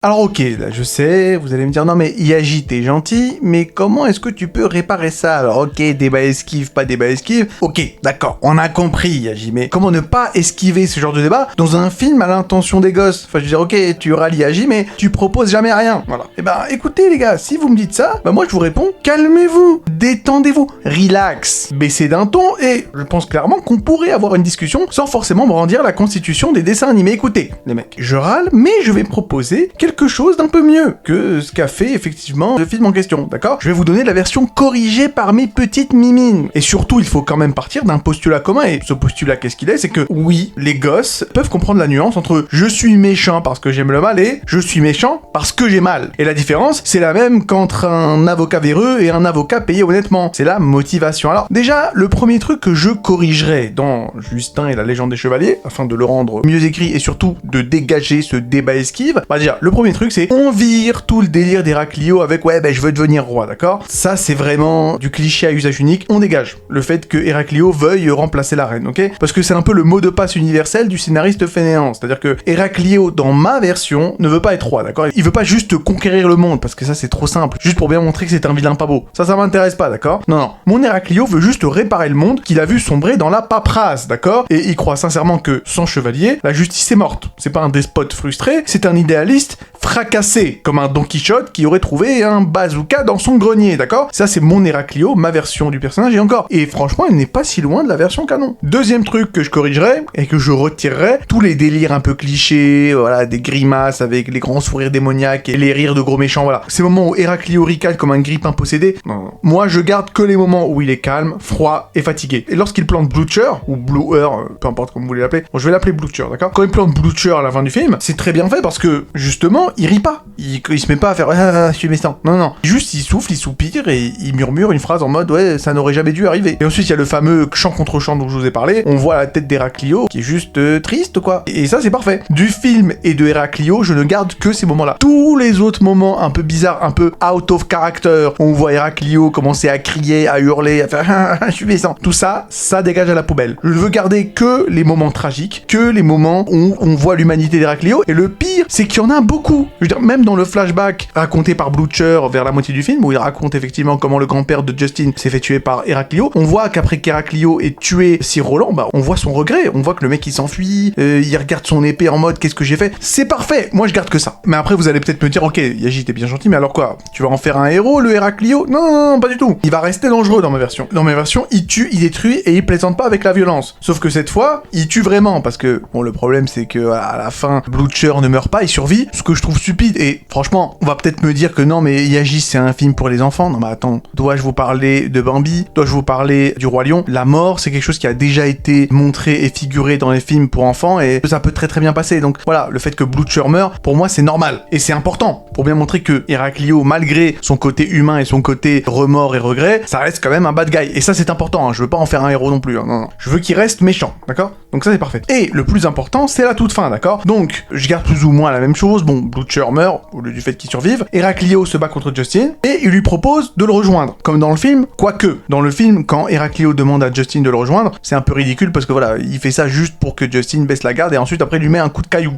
Alors ok, là je sais, vous allez me dire non mais Yagi t'es gentil, mais comment est-ce que tu peux réparer ça? Alors ok, débat esquive, pas débat esquive, ok, d'accord, on a compris Yagi, mais comment ne pas esquiver ce genre de débat dans un film à l'intention des gosses? Enfin je veux dire ok, tu râles Yagi, mais tu proposes jamais rien, voilà. Et écoutez les gars, si vous me dites ça, moi je vous réponds, calmez-vous, détendez-vous, relax, baissez d'un ton, et je pense clairement qu'on pourrait avoir une discussion sans forcément brandir la constitution des dessins animés. Écoutez, les mecs, je râle, mais je vais proposer quelque chose d'un peu mieux que ce qu'a fait effectivement le film en question, d'accord? Je vais vous donner la version corrigée par mes petites mimines. Et surtout, il faut quand même partir d'un postulat commun, et ce postulat, qu'est-ce qu'il est? C'est que oui, les gosses peuvent comprendre la nuance entre je suis méchant parce que j'aime le mal et je suis méchant parce que j'ai mal. Et la différence, c'est la même qu'entre un avocat véreux et un avocat payé honnêtement. C'est la motivation. Alors déjà, le premier truc que je corrigerais dans Justin et la légende des chevaliers, afin de le rendre mieux écrit et surtout de dégager ce débat esquive, déjà, le premier truc c'est on vire tout le délire d'Héraclio avec ouais je veux devenir roi, d'accord? Ça c'est vraiment du cliché à usage unique, on dégage le fait que Héraclio veuille remplacer la reine, ok? Parce que c'est un peu le mot de passe universel du scénariste fainéant, c'est-à-dire que Héraclio dans ma version ne veut pas être roi, d'accord? Il veut pas juste conquérir le monde parce que ça c'est trop simple, juste pour bien montrer que c'est un vilain pas beau, ça m'intéresse pas, d'accord? Non, mon Héraclio veut juste réparer le monde qu'il a vu sombrer dans la paperasse, d'accord? Et il croit sincèrement que sans chevalier, la justice est morte. C'est pas un despote frustré, c'est un idéaliste fracassé, comme un Don Quichotte qui aurait trouvé un bazooka dans son grenier, d'accord? Ça c'est mon Héraclio, ma version du personnage, et franchement elle n'est pas si loin de la version canon. Deuxième truc que je corrigerais, et que je retirerais, tous les délires un peu clichés, voilà, des grimaces avec les grands sourires démoniaques et les rires de gros méchants, voilà. Ces moments où Héraclio ricane comme un grippin possédé, non. Moi je garde que les moments où il est calme, froid et fatigué. Et lorsqu'il plante Blucher, ou Bluer, peu importe comment vous voulez l'appeler, bon je vais l'appeler Blucher, d'accord? Quand il plante Blucher à la fin du film, c'est très bien fait parce que, justement, il rit pas. Il se met pas à faire je suis méchant. Non. Juste il souffle, il soupire et il murmure une phrase en mode ouais, ça n'aurait jamais dû arriver. Et ensuite il y a le fameux chant contre chant dont je vous ai parlé. On voit la tête d'Héraclio qui est juste triste quoi. Et ça c'est parfait. Du film et de Héraclio, je ne garde que ces moments-là. Tous les autres moments un peu bizarres, un peu out of character, où on voit Héraclio commencer à crier, à hurler, à faire je suis méchant. Tout ça, ça dégage à la poubelle. Je ne veux garder que les moments tragiques, que les moments où on voit l'humanité d'Héraclio. Et le pire, c'est qu'il y en a beaucoup. tout. Je veux dire, même dans le flashback raconté par Blucher vers la moitié du film, où il raconte effectivement comment le grand-père de Justin s'est fait tuer par Héraclio, on voit qu'après qu'Héraclio ait tué Sir Roland, bah on voit son regret, on voit que le mec il s'enfuit, il regarde son épée en mode qu'est-ce que j'ai fait. C'est parfait, moi je garde que ça. Mais après vous allez peut-être me dire, ok, Yaji t'es bien gentil, mais alors quoi? Tu vas en faire un héros, le Héraclio? Non, pas du tout. Il va rester dangereux dans ma version. Dans ma version, il tue, il détruit et il plaisante pas avec la violence. Sauf que cette fois, il tue vraiment, parce que, bon, le problème c'est que à la fin, Blucher ne meurt pas, il survit, ce que je trouve stupide. Et franchement, on va peut-être me dire que non, mais Yaji c'est un film pour les enfants. Non mais attends, dois-je vous parler de Bambi? Dois-je vous parler du Roi Lion? La mort, c'est quelque chose qui a déjà été montré et figuré dans les films pour enfants, et ça peut très bien passer. Donc voilà, le fait que Blucher meurt, pour moi c'est normal. Et c'est important, pour bien montrer que Héraclio, malgré son côté humain et son côté remords et regrets, ça reste quand même un bad guy. Et ça c'est important, hein. Je veux pas en faire un héros non plus, hein. Non. Je veux qu'il reste méchant, d'accord? Donc ça c'est parfait. Et le plus important, c'est la toute fin, d'accord? Donc, je garde plus ou moins la même chose. Bon, Blucher meurt, au lieu du fait qu'il survive. Héraclio se bat contre Justin, et il lui propose de le rejoindre. Comme dans le film, quoique, dans le film, quand Héraclio demande à Justin de le rejoindre, c'est un peu ridicule parce que voilà, il fait ça juste pour que Justin baisse la garde et ensuite après il lui met un coup de caillou.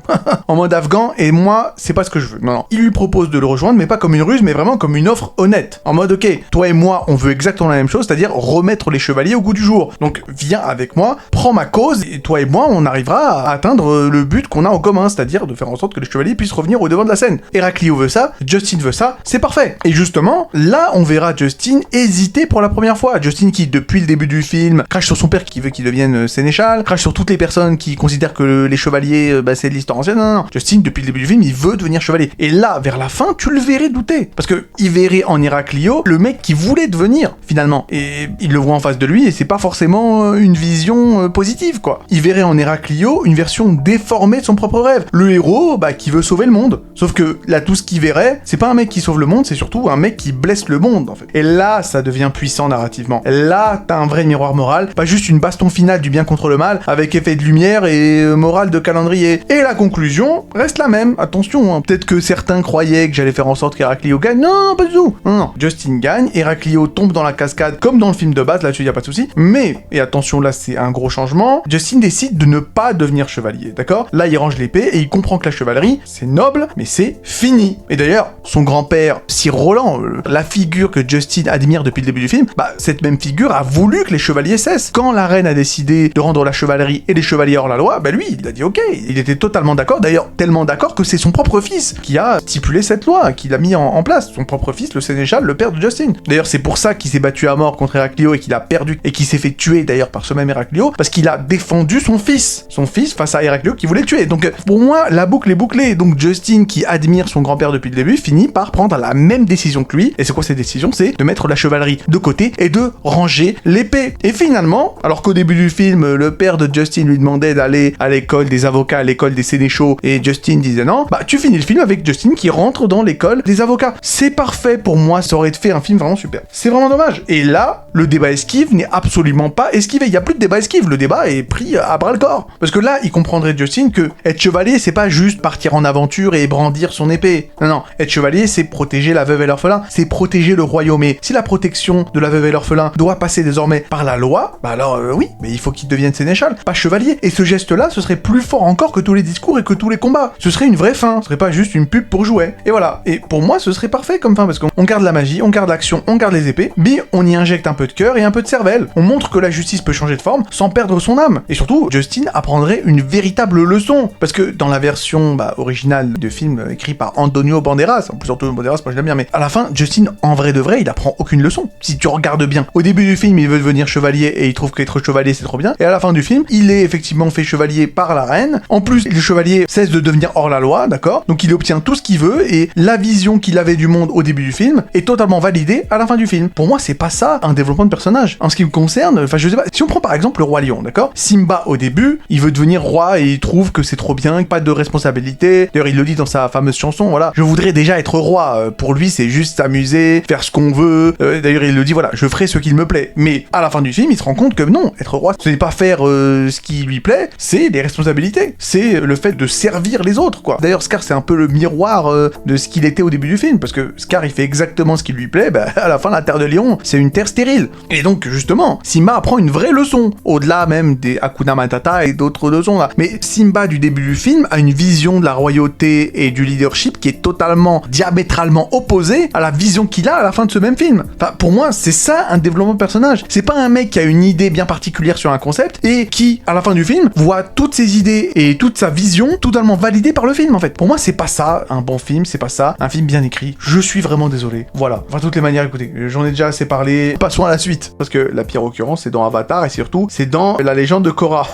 En mode afghan, et moi, c'est pas ce que je veux. Non. Il lui propose de le rejoindre, mais pas comme une ruse, mais vraiment comme une offre honnête. En mode, ok, toi et moi, on veut exactement la même chose, c'est-à-dire remettre les chevaliers au goût du jour. Donc, viens avec moi, prends ma cause, et toi et moi, on arrivera à atteindre le but qu'on a en commun, c'est-à-dire de faire en sorte que les chevaliers puissent revenir au devant de la scène. Héraclio veut ça, Justin veut ça, c'est parfait. Et justement, là, on verra Justin hésiter pour la première fois. Justin qui, depuis le début du film, crache sur son père qui veut qu'il devienne sénéchal, crache sur toutes les personnes qui considèrent que les chevaliers, c'est de l'histoire ancienne. Non. Justin, depuis le début du film, il veut devenir chevalier. Et là, vers la fin, tu le verrais douter. Parce que il verrait en Héraclio le mec qui voulait devenir, finalement. Et il le voit en face de lui, et c'est pas forcément une vision positive, quoi. Il verrait en Héraclio une version déformée de son propre rêve. Le héros, qui veut sauver le monde. Sauf que là, tout ce qu'il verrait, c'est pas un mec qui sauve le monde, c'est surtout un mec qui blesse le monde, en fait. Et là, ça devient puissant narrativement. Là, t'as un vrai miroir moral, pas juste une baston finale du bien contre le mal, avec effet de lumière et morale de calendrier. Et la conclusion reste la même. Attention, hein. Peut-être que certains croyaient que j'allais faire en sorte qu'Héraclio gagne. Non, pas du tout. Non. Justin gagne, Héraclio tombe dans la cascade, comme dans le film de base, là-dessus, y a pas de souci. Mais, et attention, là, c'est un gros changement, Justin décide de ne pas devenir chevalier, d'accord? Là, il range l'épée et il comprend que la chevalerie, c'est noble, mais c'est fini. Et d'ailleurs, son grand-père, Sir Roland, la figure que Justin admire depuis le début du film, cette même figure a voulu que les chevaliers cessent. Quand la reine a décidé de rendre la chevalerie et les chevaliers hors la loi, lui, il a dit ok, il était totalement d'accord, d'ailleurs tellement d'accord que c'est son propre fils qui a stipulé cette loi, qui l'a mis en place, son propre fils, le sénéchal, le père de Justin. D'ailleurs, c'est pour ça qu'il s'est battu à mort contre Héraclio et qu'il a perdu, et qu'il s'est fait tuer d'ailleurs par ce même Héraclio, parce qu'il a défendu son fils face à Héraclio qui voulait le tuer. Donc pour moi, la boucle est bouclée. Donc Justin, qui admire son grand-père depuis le début, finit par prendre la même décision que lui. Et c'est quoi cette décision? C'est de mettre la chevalerie de côté et de ranger l'épée. Et finalement, alors qu'au début du film, le père de Justin lui demandait d'aller à l'école des avocats, à l'école des sénéchaux, et Justin disait non, tu finis le film avec Justin qui rentre dans l'école des avocats. C'est parfait pour moi, ça aurait fait un film vraiment super. C'est vraiment dommage. Et là, le débat esquive n'est absolument pas esquivé. Il n'y a plus de débat esquive, le débat est pris à bras le corps. Parce que là, il comprendrait Justin que être chevalier, c'est pas juste partir en aventure et brandir son épée. Non, être chevalier, c'est protéger la veuve et l'orphelin, c'est protéger le royaume. Et si la protection de la veuve et l'orphelin doit passer désormais par la loi, alors oui, mais il faut qu'il devienne sénéchal, pas chevalier. Et ce geste-là, ce serait plus fort encore que tous les discours et que tous les combats. Ce serait une vraie fin, ce serait pas juste une pub pour jouer. Et voilà. Et pour moi, ce serait parfait comme fin, parce qu'on garde la magie, on garde l'action, on garde les épées, mais on y injecte un peu de cœur et un peu de cervelle. On montre que la justice peut changer de forme sans perdre son âme. Et surtout, Justin apprendrait une véritable leçon. Parce que dans la version originale de film écrit par Antonio Banderas, en plus Antonio Banderas, moi je l'aime bien, mais à la fin, Justin, en vrai de vrai, il apprend aucune leçon. Si tu regardes bien, au début du film, il veut devenir chevalier et il trouve qu'être chevalier c'est trop bien. Et à la fin du film, il est effectivement fait chevalier par la reine. En plus, le chevalier cesse de devenir hors la loi, d'accord? Donc il obtient tout ce qu'il veut et la vision qu'il avait du monde au début du film est totalement validée à la fin du film. Pour moi, c'est pas ça un développement de personnage. En ce qui me concerne, je sais pas, si on prend par exemple le Roi Lion, d'accord? Simba au début, il veut devenir roi et il trouve que c'est trop bien, pas de responsabilité. D'ailleurs, il le dit dans sa fameuse chanson, voilà, je voudrais déjà être roi. Pour lui, c'est juste s'amuser, faire ce qu'on veut. D'ailleurs, il le dit, voilà, je ferai ce qu'il me plaît. Mais à la fin du film, il se rend compte que non, être roi, ce n'est pas faire ce qui lui plaît, c'est des responsabilités. C'est le fait de servir les autres, quoi. D'ailleurs, Scar, c'est un peu le miroir de ce qu'il était au début du film, parce que Scar, il fait exactement ce qui lui plaît. À la fin, la Terre de Lion, c'est une terre stérile. Et donc, justement, Simba apprend une vraie leçon, au-delà même des Hakuna Hakuna Matata et d'autres leçons là. Mais Simba du début du film a une vision de la royauté et du leadership qui est totalement diamétralement opposée à la vision qu'il a à la fin de ce même film. Enfin, pour moi, c'est ça un développement de personnage. C'est pas un mec qui a une idée bien particulière sur un concept et qui, à la fin du film, voit toutes ses idées et toute sa vision totalement validée par le film en fait. Pour moi, c'est pas ça un bon film, c'est pas ça un film bien écrit. Je suis vraiment désolé. Voilà. Enfin, de toutes les manières, écoutez, j'en ai déjà assez parlé. Passons à la suite. Parce que la pire occurrence, c'est dans Avatar et surtout, c'est dans La Légende de Korra.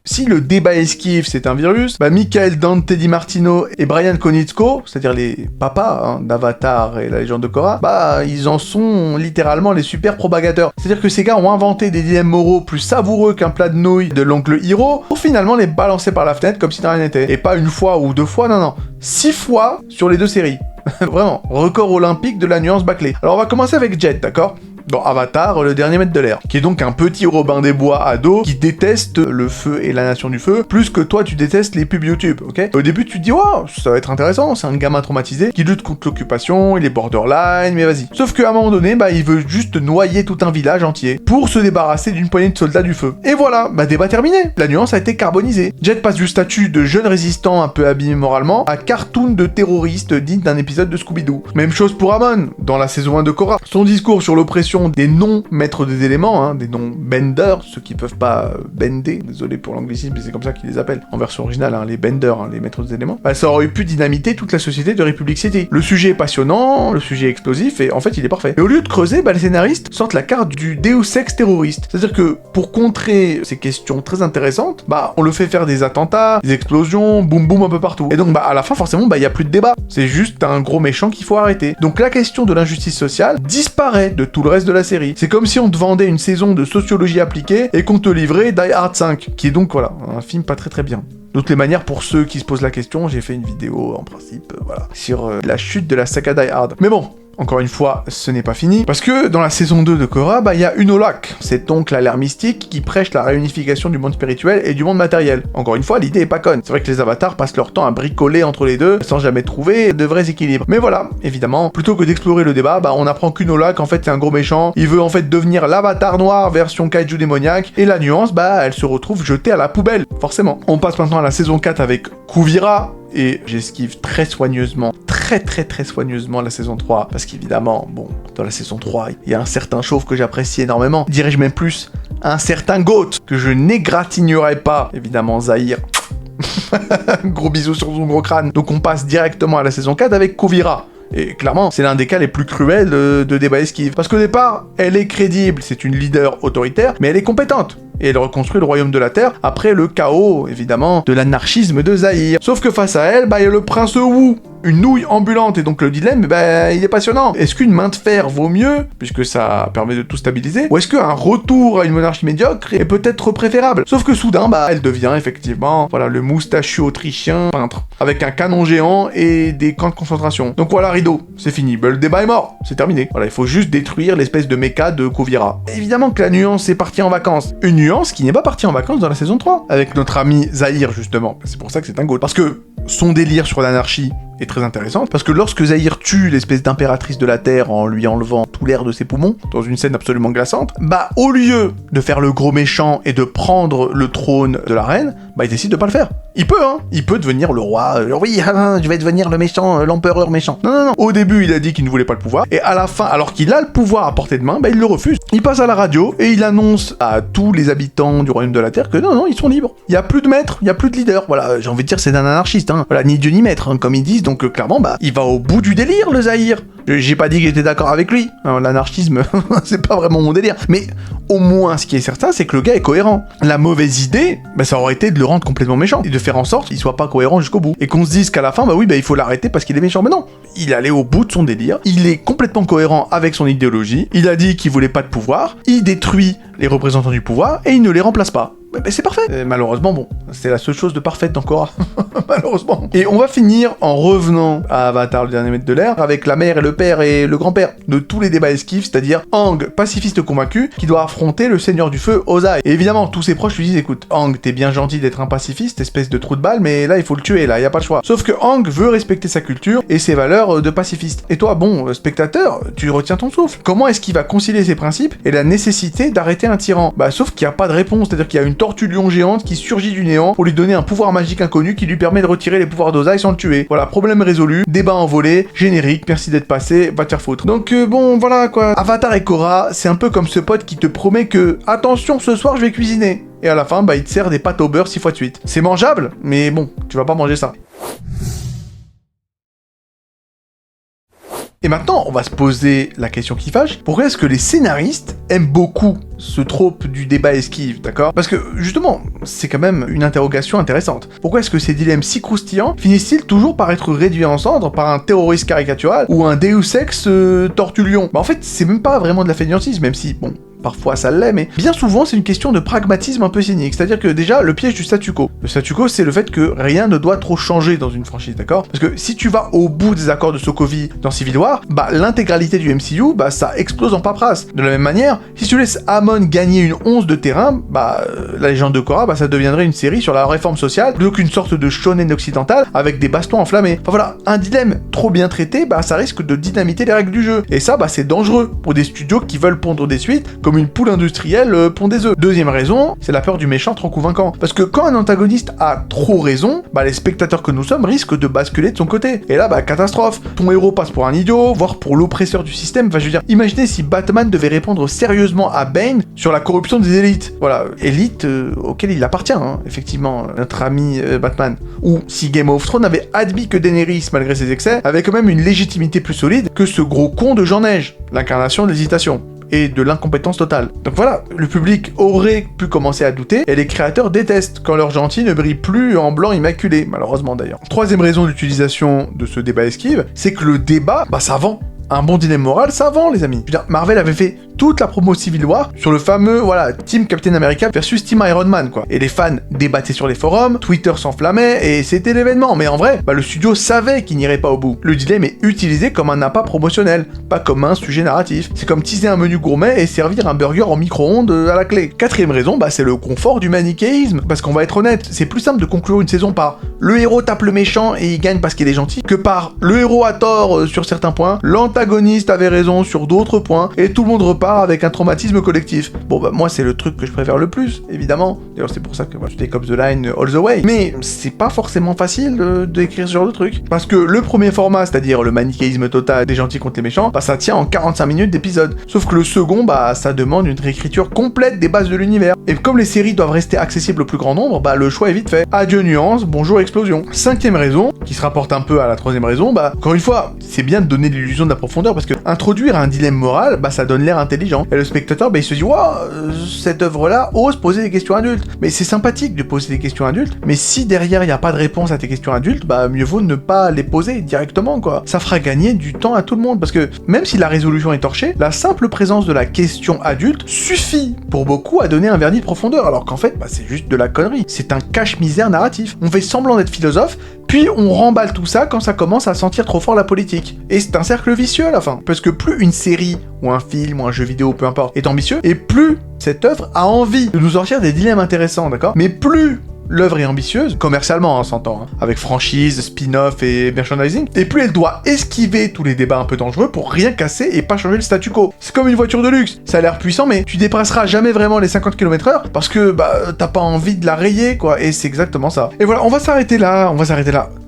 Si le débat esquive c'est un virus, Michael Dante Di Martino et Brian Konietzko, c'est-à-dire les papas d'Avatar et La Légende de Korra, ils en sont littéralement les super propagateurs. C'est-à-dire que ces gars ont inventé des dilemmes moraux plus savoureux qu'un plat de nouilles de l'oncle Hiro pour finalement les balancer par la fenêtre comme si de rien n'était. Et pas une fois ou deux fois, non. 6 fois sur les 2 séries. Vraiment, record olympique de la nuance bâclée. Alors on va commencer avec Jet, d'accord ? Dans Avatar, le dernier maître de l'air, qui est donc un petit Robin des Bois ado qui déteste le feu et la nation du feu, plus que toi tu détestes les pubs YouTube, ok ? Au début tu te dis, oh, ça va être intéressant, c'est un gamin traumatisé qui lutte contre l'occupation, il est borderline, mais vas-y. Sauf qu'à un moment donné, il veut juste noyer tout un village entier pour se débarrasser d'une poignée de soldats du feu. Et voilà, débat terminé, la nuance a été carbonisée. Jet passe du statut de jeune résistant un peu abîmé moralement à cartoon de terroriste digne d'un épisode de Scooby-Doo. Même chose pour Amon, dans la saison 1 de Korra. Son discours sur l'oppression des non-maîtres des éléments, des non-benders, ceux qui peuvent pas bender, désolé pour l'anglicisme, mais c'est comme ça qu'ils les appellent, en version originale, les benders, les maîtres des éléments, ça aurait pu dynamiter toute la société de Republic City. Le sujet est passionnant, le sujet est explosif, et en fait il est parfait. Et au lieu de creuser, les scénaristes sortent la carte du Deus Ex terroriste. C'est-à-dire que, pour contrer ces questions très intéressantes, on le fait faire des attentats, des explosions, boum boum un peu partout. Et donc à la fin forcément, il y a plus de débat. C'est juste un gros méchant qu'il faut arrêter. Donc la question de l'injustice sociale disparaît de tout le reste de la série. C'est comme si on te vendait une saison de sociologie appliquée et qu'on te livrait Die Hard 5, qui est donc, un film pas très bien. De toutes les manières, pour ceux qui se posent la question, j'ai fait une vidéo, en principe, sur la chute de la saga Die Hard. Mais bon, encore une fois, ce n'est pas fini, parce que dans la saison 2 de Korra, il y a Unalaq, cet oncle à l'air mystique qui prêche la réunification du monde spirituel et du monde matériel. Encore une fois, l'idée est pas conne. C'est vrai que les avatars passent leur temps à bricoler entre les deux, sans jamais trouver de vrais équilibres. Mais voilà, évidemment, plutôt que d'explorer le débat, on apprend qu'Unalaq, en fait, c'est un gros méchant, il veut en fait devenir l'avatar noir version kaiju démoniaque, et la nuance, elle se retrouve jetée à la poubelle, forcément. On passe maintenant à la saison 4 avec Kuvira, et j'esquive très soigneusement la saison 3, parce qu'évidemment, dans la saison 3, il y a un certain chauve que j'apprécie énormément, dirais-je même plus, un certain Goat, que je n'égratignerai pas, évidemment Zahir. Gros bisous sur son gros crâne. Donc on passe directement à la saison 4 avec Kuvira. Et clairement, c'est l'un des cas les plus cruels de débat esquive. Parce qu'au départ, elle est crédible, c'est une leader autoritaire, mais elle est compétente. Et elle reconstruit le royaume de la Terre après le chaos, évidemment, de l'anarchisme de Zahir. Sauf que face à elle, il y a le prince Wu, une nouille ambulante, et donc le dilemme, il est passionnant. Est-ce qu'une main de fer vaut mieux, puisque ça permet de tout stabiliser, ou est-ce qu'un retour à une monarchie médiocre est peut-être préférable? Sauf que soudain, elle devient effectivement, le moustachu autrichien peintre, avec un canon géant et des camps de concentration. Donc voilà, rideau, c'est fini, le débat est mort, c'est terminé. Il faut juste détruire l'espèce de méca de Kuvira. Évidemment que la nuance est partie en vacances. Une nuance qui n'est pas partie en vacances dans la saison 3, avec notre ami Zahir, justement. C'est pour ça que c'est un goal. Parce que son délire sur l'anarchie est très intéressant, parce que lorsque Zahir tue l'espèce d'impératrice de la Terre en lui enlevant tout l'air de ses poumons, dans une scène absolument glaçante, au lieu de faire le gros méchant et de prendre le trône de la reine, il décide de pas le faire. Il peut devenir le roi, oui, je vais devenir le méchant, l'empereur méchant. Non. Au début, il a dit qu'il ne voulait pas le pouvoir, et à la fin, alors qu'il a le pouvoir à portée de main, il le refuse. Il passe à la radio, et il annonce à tous les habitants du royaume de la Terre que non, ils sont libres. Il y a plus de maître, il y a plus de leader. J'ai envie de dire, c'est un anarchiste, ni Dieu ni maître, comme ils disent, donc clairement, il va au bout du délire, le Zahir. J'ai pas dit que j'étais d'accord avec lui. L'anarchisme, c'est pas vraiment mon délire. Mais au moins, ce qui est certain, c'est que le gars est cohérent. La mauvaise idée, ça aurait été de le rendre complètement méchant et de faire en sorte qu'il soit pas cohérent jusqu'au bout. Et qu'on se dise qu'à la fin, il faut l'arrêter parce qu'il est méchant. Mais non, il est allé au bout de son délire. Il est complètement cohérent avec son idéologie. Il a dit qu'il voulait pas de pouvoir. Il détruit les représentants du pouvoir et il ne les remplace pas. Mais c'est parfait. Et malheureusement, bon, c'est la seule chose de parfaite dans Korra. Malheureusement. Et on va finir en revenant à Avatar, le dernier maître de l'air, avec la mère et le père et le grand-père de tous les débats esquives, c'est-à-dire Aang, pacifiste convaincu, qui doit affronter le seigneur du feu, Ozai. Et évidemment, tous ses proches lui disent, écoute, Aang, t'es bien gentil d'être un pacifiste, espèce de trou de balle, mais là, il faut le tuer, là, y a pas le choix. Sauf que Aang veut respecter sa culture et ses valeurs de pacifiste. Et toi, bon, spectateur, tu retiens ton souffle. Comment est-ce qu'il va concilier ses principes et la nécessité d'arrêter un tyran? Bah, sauf qu'il n'y a pas de réponse, c'est-à-dire qu'il y a une tortue lion géante qui surgit du néant pour lui donner un pouvoir magique inconnu qui lui permet de retirer les pouvoirs d'Ozai sans le tuer. Voilà, problème résolu, débat envolé, générique, merci d'être passé, va te faire foutre. Donc bon, voilà quoi. Avatar et Korra, c'est un peu comme ce pote qui te promet que « Attention, ce soir, je vais cuisiner !» Et à la fin, bah, il te sert des pâtes au beurre 6 fois de suite. C'est mangeable, mais bon, tu vas pas manger ça. Et maintenant, on va se poser la question qui fâche. Pourquoi est-ce que les scénaristes aiment beaucoup ce trope du débat esquive, d'accord? Parce que, justement, c'est quand même une interrogation intéressante. Pourquoi est-ce que ces dilemmes si croustillants finissent-ils toujours par être réduits en cendres par un terroriste caricatural ou un Deus Ex tortue lion? Bah en fait, c'est même pas vraiment de la fainéantise, même si, bon, parfois ça l'est, mais bien souvent c'est une question de pragmatisme un peu cynique, c'est-à-dire que déjà, le piège du statu quo. Le statu quo, c'est le fait que rien ne doit trop changer dans une franchise, d'accord? Parce que si tu vas au bout des accords de Sokovie dans Civil War, bah l'intégralité du MCU, bah ça explose en paperasse. De la même manière, si tu laisses Amon gagner une once de terrain, bah la légende de Korra, bah ça deviendrait une série sur la réforme sociale, plutôt qu'une sorte de shonen occidental avec des bastons enflammés. Enfin voilà, un dilemme trop bien traité, bah ça risque de dynamiter les règles du jeu. Et ça, bah c'est dangereux pour des studios qui veulent pondre des suites, comme une poule industrielle pond des œufs. Deuxième raison, c'est la peur du méchant trop convaincant. Parce que quand un antagoniste a trop raison, bah les spectateurs que nous sommes risquent de basculer de son côté. Et là, bah catastrophe. Ton héros passe pour un idiot, voire pour l'oppresseur du système. Enfin, je veux dire, imaginez si Batman devait répondre sérieusement à Bane sur la corruption des élites. Voilà, élites auxquelles il appartient, hein, effectivement, notre ami Batman. Ou si Game of Thrones avait admis que Daenerys, malgré ses excès, avait quand même une légitimité plus solide que ce gros con de Jean Neige, l'incarnation de l'hésitation et de l'incompétence totale. Donc voilà, le public aurait pu commencer à douter, et les créateurs détestent quand leur gentil ne brille plus en blanc immaculé, malheureusement d'ailleurs. Troisième raison d'utilisation de ce débat esquive, c'est que le débat, bah ça vend. Un bon dilemme moral, ça vend, les amis. Je veux dire, Marvel avait fait toute la promo Civil War sur le fameux, voilà, Team Captain America versus Team Iron Man, quoi. Et les fans débattaient sur les forums, Twitter s'enflammait, et c'était l'événement. Mais en vrai, bah, le studio savait qu'il n'irait pas au bout. Le dilemme est utilisé comme un appât promotionnel, pas comme un sujet narratif. C'est comme teaser un menu gourmet et servir un burger en micro-ondes à la clé. Quatrième raison, bah, c'est le confort du manichéisme. Parce qu'on va être honnête, c'est plus simple de conclure une saison par le héros tape le méchant et il gagne parce qu'il est gentil, que par le héros a tort sur certains points, l'antagoniste avait raison sur d'autres points, et tout le monde repart avec un traumatisme collectif. Bon bah moi c'est le truc que je préfère le plus, évidemment. D'ailleurs c'est pour ça que moi je take up the line all the way. Mais c'est pas forcément facile d'écrire ce genre de truc. Parce que le premier format, c'est-à-dire le manichéisme total des gentils contre les méchants, bah ça tient en 45 minutes d'épisode. Sauf que le second, bah ça demande une réécriture complète des bases de l'univers. Et comme les séries doivent rester accessibles au plus grand nombre, bah le choix est vite fait. Adieu nuance, bonjour explosion. Cinquième raison, qui se rapporte un peu à la troisième raison, bah encore une fois, c'est bien de donner l'illusion de la profondeur parce que introduire un dilemme moral, bah ça donne l'air intelligent. Et le spectateur, bah il se dit, waouh, cette œuvre-là ose poser des questions adultes. Mais c'est sympathique de poser des questions adultes, mais si derrière il n'y a pas de réponse à tes questions adultes, bah mieux vaut ne pas les poser directement, quoi. Ça fera gagner du temps à tout le monde, parce que même si la résolution est torchée, la simple présence de la question adulte suffit pour beaucoup à donner un vernis de profondeur, alors qu'en fait, bah c'est juste de la connerie. C'est un cache-misère narratif. On fait semblant d'être philosophe, puis on remballe tout ça quand ça commence à sentir trop fort la politique. Et c'est un cercle vicieux à la fin. Parce que plus une série, ou un film, ou un jeu vidéo, peu importe, est ambitieux, et plus cette œuvre a envie de nous sortir des dilemmes intéressants, d'accord? Mais plus l'œuvre est ambitieuse, commercialement, on s'entend, hein, avec franchise, spin-off et merchandising, et plus elle doit esquiver tous les débats un peu dangereux pour rien casser et pas changer le statu quo. C'est comme une voiture de luxe, ça a l'air puissant, mais tu dépasseras jamais vraiment les 50 km/h parce que, bah, t'as pas envie de la rayer, quoi, et c'est exactement ça. Et voilà, on va s'arrêter là.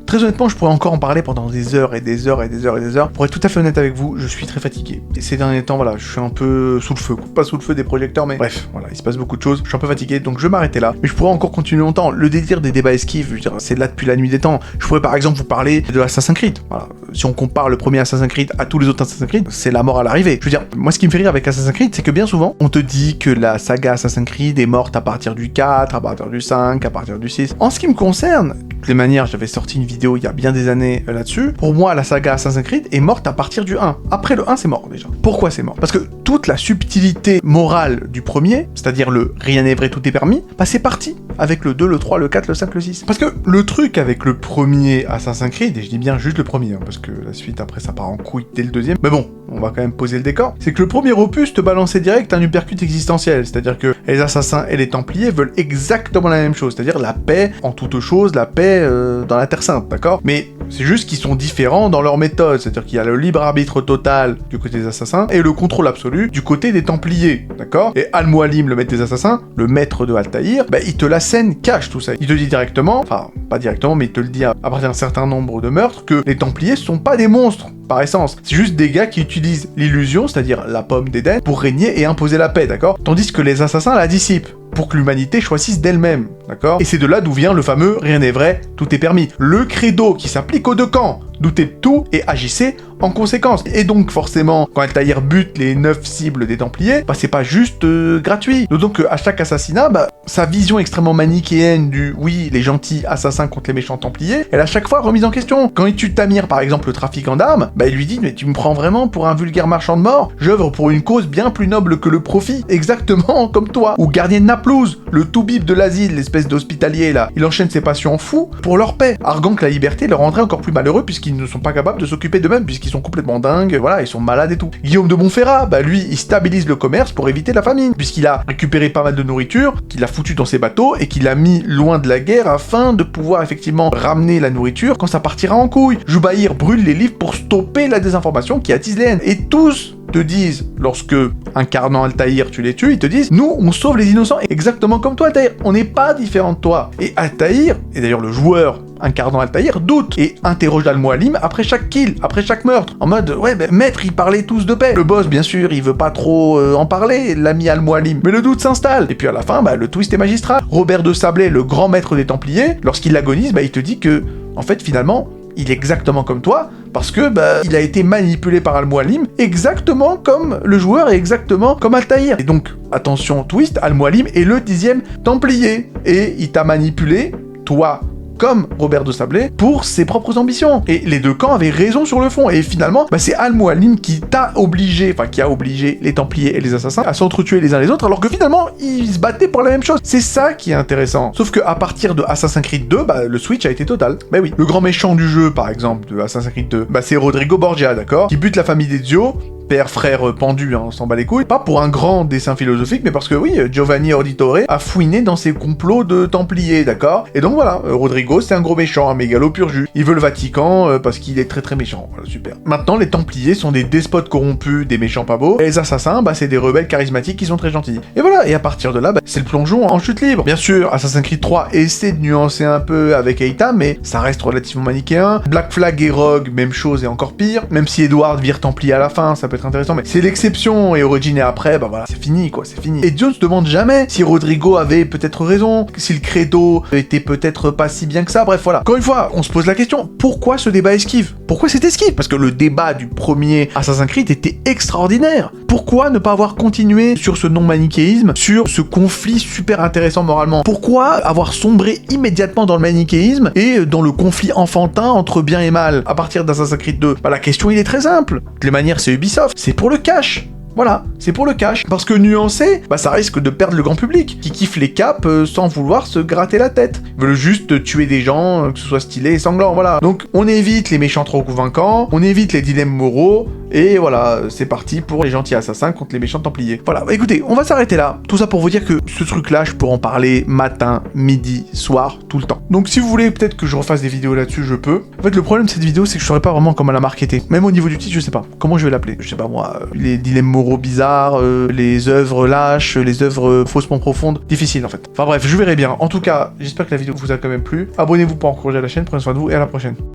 Très honnêtement, je pourrais encore en parler pendant des heures et des heures et des heures et des heures. Pour être tout à fait honnête avec vous, je suis très fatigué. Et ces derniers temps, voilà, je suis un peu sous le feu. Pas sous le feu des projecteurs, mais bref, voilà, il se passe beaucoup de choses. Je suis un peu fatigué, donc je vais m'arrêter là. Mais je pourrais encore continuer longtemps. Le délire des débats esquives, je veux dire, c'est là depuis la nuit des temps. Je pourrais par exemple vous parler de Assassin's Creed. Voilà. Si on compare le premier Assassin's Creed à tous les autres Assassin's Creed, c'est la mort à l'arrivée. Je veux dire, moi ce qui me fait rire avec Assassin's Creed, c'est que bien souvent, on te dit que la saga Assassin's Creed est morte à partir du 4, à partir du 5, à partir du 6. En ce qui me concerne, de toutes les manières, j'avais sorti une vidéo vidéo il y a bien des années là-dessus. Pour moi, la saga Assassin's Creed est morte à partir du 1. Après le 1, c'est mort déjà. Pourquoi c'est mort? Parce que toute la subtilité morale du premier, c'est-à-dire le rien n'est vrai, tout est permis, bah c'est parti avec le 2, le 3, le 4, le 5, le 6. Parce que le truc avec le premier Assassin's Creed, et je dis bien juste le premier, hein, parce que la suite après ça part en couille dès le deuxième, mais bon, on va quand même poser le décor, c'est que le premier opus te balançait direct un uppercut existentiel, c'est-à-dire que les assassins et les templiers veulent exactement la même chose, c'est-à-dire la paix en toute chose, la paix dans la Terre Sainte, d'accord? Mais c'est juste qu'ils sont différents dans leur méthode, c'est-à-dire qu'il y a le libre arbitre total du côté des assassins et le contrôle absolu du côté des templiers, d'accord? Et Al-Mualim, le maître des assassins, le maître de Altaïr, bah il te la scène cache tout ça. Il te dit directement, enfin pas directement, mais il te le dit à partir d'un certain nombre de meurtres, que les templiers sont pas des monstres par essence. C'est juste des gars qui utilisent l'illusion, c'est-à-dire la pomme d'Éden, pour régner et imposer la paix, d'accord? Tandis que les assassins la dissipent pour que l'humanité choisisse d'elle-même, d'accord? Et c'est de là d'où vient le fameux « rien n'est vrai, tout est permis ». Le credo qui s'applique aux deux camps. Doutez de tout et agissez en conséquence. Et donc forcément, quand Altaïr bute les 9 cibles des Templiers, bah c'est pas juste gratuit. Donc à chaque assassinat, bah sa vision extrêmement manichéenne du « oui, les gentils assassins contre les méchants Templiers », elle a chaque fois remise en question. Quand il tue Tamir, par exemple, le trafiquant d'armes, bah il lui dit « mais tu me prends vraiment pour un vulgaire marchand de mort? J'œuvre pour une cause bien plus noble que le profit, exactement comme toi. » Ou Gardien de Naplouse, le toubib de l'asile, l'espèce d'hospitalier là, il enchaîne ses patients fous pour leur paix, arguant que la liberté leur rendrait encore plus malheureux puisqu'ils ne sont pas capables de s'occuper d'eux-mêmes, puisqu'ils sont complètement dingues, voilà, ils sont malades et tout. Guillaume de Montferrat, bah lui, il stabilise le commerce pour éviter la famine, puisqu'il a récupéré pas mal de nourriture, qu'il a foutu dans ses bateaux, et qu'il a mis loin de la guerre afin de pouvoir effectivement ramener la nourriture quand ça partira en couille. Joubaïr brûle les livres pour stopper la désinformation qui attise les haines. Et tous te disent, lorsque, incarnant Altaïr, tu les tues, ils te disent « Nous, on sauve les innocents exactement comme toi, Altaïr. On n'est pas différent de toi. » Et Altaïr, et d'ailleurs le joueur incarnant Altaïr, doute et interroge Al-Mualim après chaque kill, après chaque meurtre, en mode « Ouais, ben, maître, ils parlaient tous de paix. » Le boss, bien sûr, il veut pas trop en parler, l'ami Al-Mualim. Mais le doute s'installe. Et puis à la fin, bah, le twist est magistral. Robert de Sablé, le grand maître des Templiers, lorsqu'il agonise, bah, il te dit que, en fait, finalement, il est exactement comme toi, parce que bah, il a été manipulé par Al-Mualim, exactement comme le joueur et exactement comme Altaïr. Et donc, attention, twist, Al-Mualim est le 10e Templier, et il t'a manipulé, toi, comme Robert de Sablé, pour ses propres ambitions. Et les deux camps avaient raison sur le fond. Et finalement, bah, c'est Al-Mualim qui t'a obligé, enfin qui a obligé les Templiers et les Assassins à s'entretuer les uns les autres, alors que finalement, ils se battaient pour la même chose. C'est ça qui est intéressant. Sauf que à partir de Assassin's Creed 2, bah, le switch a été total. Bah oui. Le grand méchant du jeu, par exemple, de Assassin's Creed 2, bah, c'est Rodrigo Borgia, d'accord? Qui bute la famille d'Ezio, père, frère pendu, hein, on s'en bat les couilles, pas pour un grand dessin philosophique, mais parce que oui, Giovanni Auditore a fouiné dans ses complots de Templiers, d'accord? Et donc voilà, Rodrigo, c'est un gros méchant, un mégalo pur jus. Il veut le Vatican parce qu'il est très très méchant, voilà, super. Maintenant, les Templiers sont des despotes corrompus, des méchants pas beaux, et les assassins, bah c'est des rebelles charismatiques qui sont très gentils. Et voilà, et à partir de là, bah, c'est le plongeon en chute libre. Bien sûr, Assassin's Creed 3 essaie de nuancer un peu avec Eita, mais ça reste relativement manichéen. Black Flag et Rogue, même chose et encore pire, même si Edward vire Templier à la fin, ça peut être intéressant, mais c'est l'exception, et Origin et après, bah voilà, c'est fini, quoi, c'est fini. Et Dieu ne se demande jamais si Rodrigo avait peut-être raison, si le credo était peut-être pas si bien que ça, bref, voilà. Encore une fois, on se pose la question, pourquoi ce débat esquive? Pourquoi c'est esquive? Parce que le débat du premier Assassin's Creed était extraordinaire. Pourquoi ne pas avoir continué sur ce non-manichéisme, sur ce conflit super intéressant moralement? Pourquoi avoir sombré immédiatement dans le manichéisme et dans le conflit enfantin entre bien et mal à partir d'Assassin's Creed 2? Bah la question, il est très simple. De toutes les manières, c'est Ubisoft, c'est pour le cash. Voilà, c'est pour le cash. Parce que nuancer, bah ça risque de perdre le grand public, qui kiffe les capes sans vouloir se gratter la tête. Ils veulent juste tuer des gens, que ce soit stylé et sanglant, voilà. Donc on évite les méchants trop convaincants, on évite les dilemmes moraux, et voilà, c'est parti pour les gentils assassins contre les méchants templiers. Voilà, bah écoutez, on va s'arrêter là. Tout ça pour vous dire que ce truc-là, je pourrais en parler matin, midi, soir, tout le temps. Donc si vous voulez peut-être que je refasse des vidéos là-dessus, je peux. En fait, le problème de cette vidéo, c'est que je saurais pas vraiment comment la marketer. Même au niveau du titre, je sais pas. Comment je vais l'appeler? Je sais pas moi, les dilemmes moraux bizarres, les œuvres lâches, les œuvres faussement profondes, difficile en fait. Enfin bref, je verrai bien. En tout cas, j'espère que la vidéo vous a quand même plu. Abonnez-vous pour encourager la chaîne, prenez soin de vous et à la prochaine.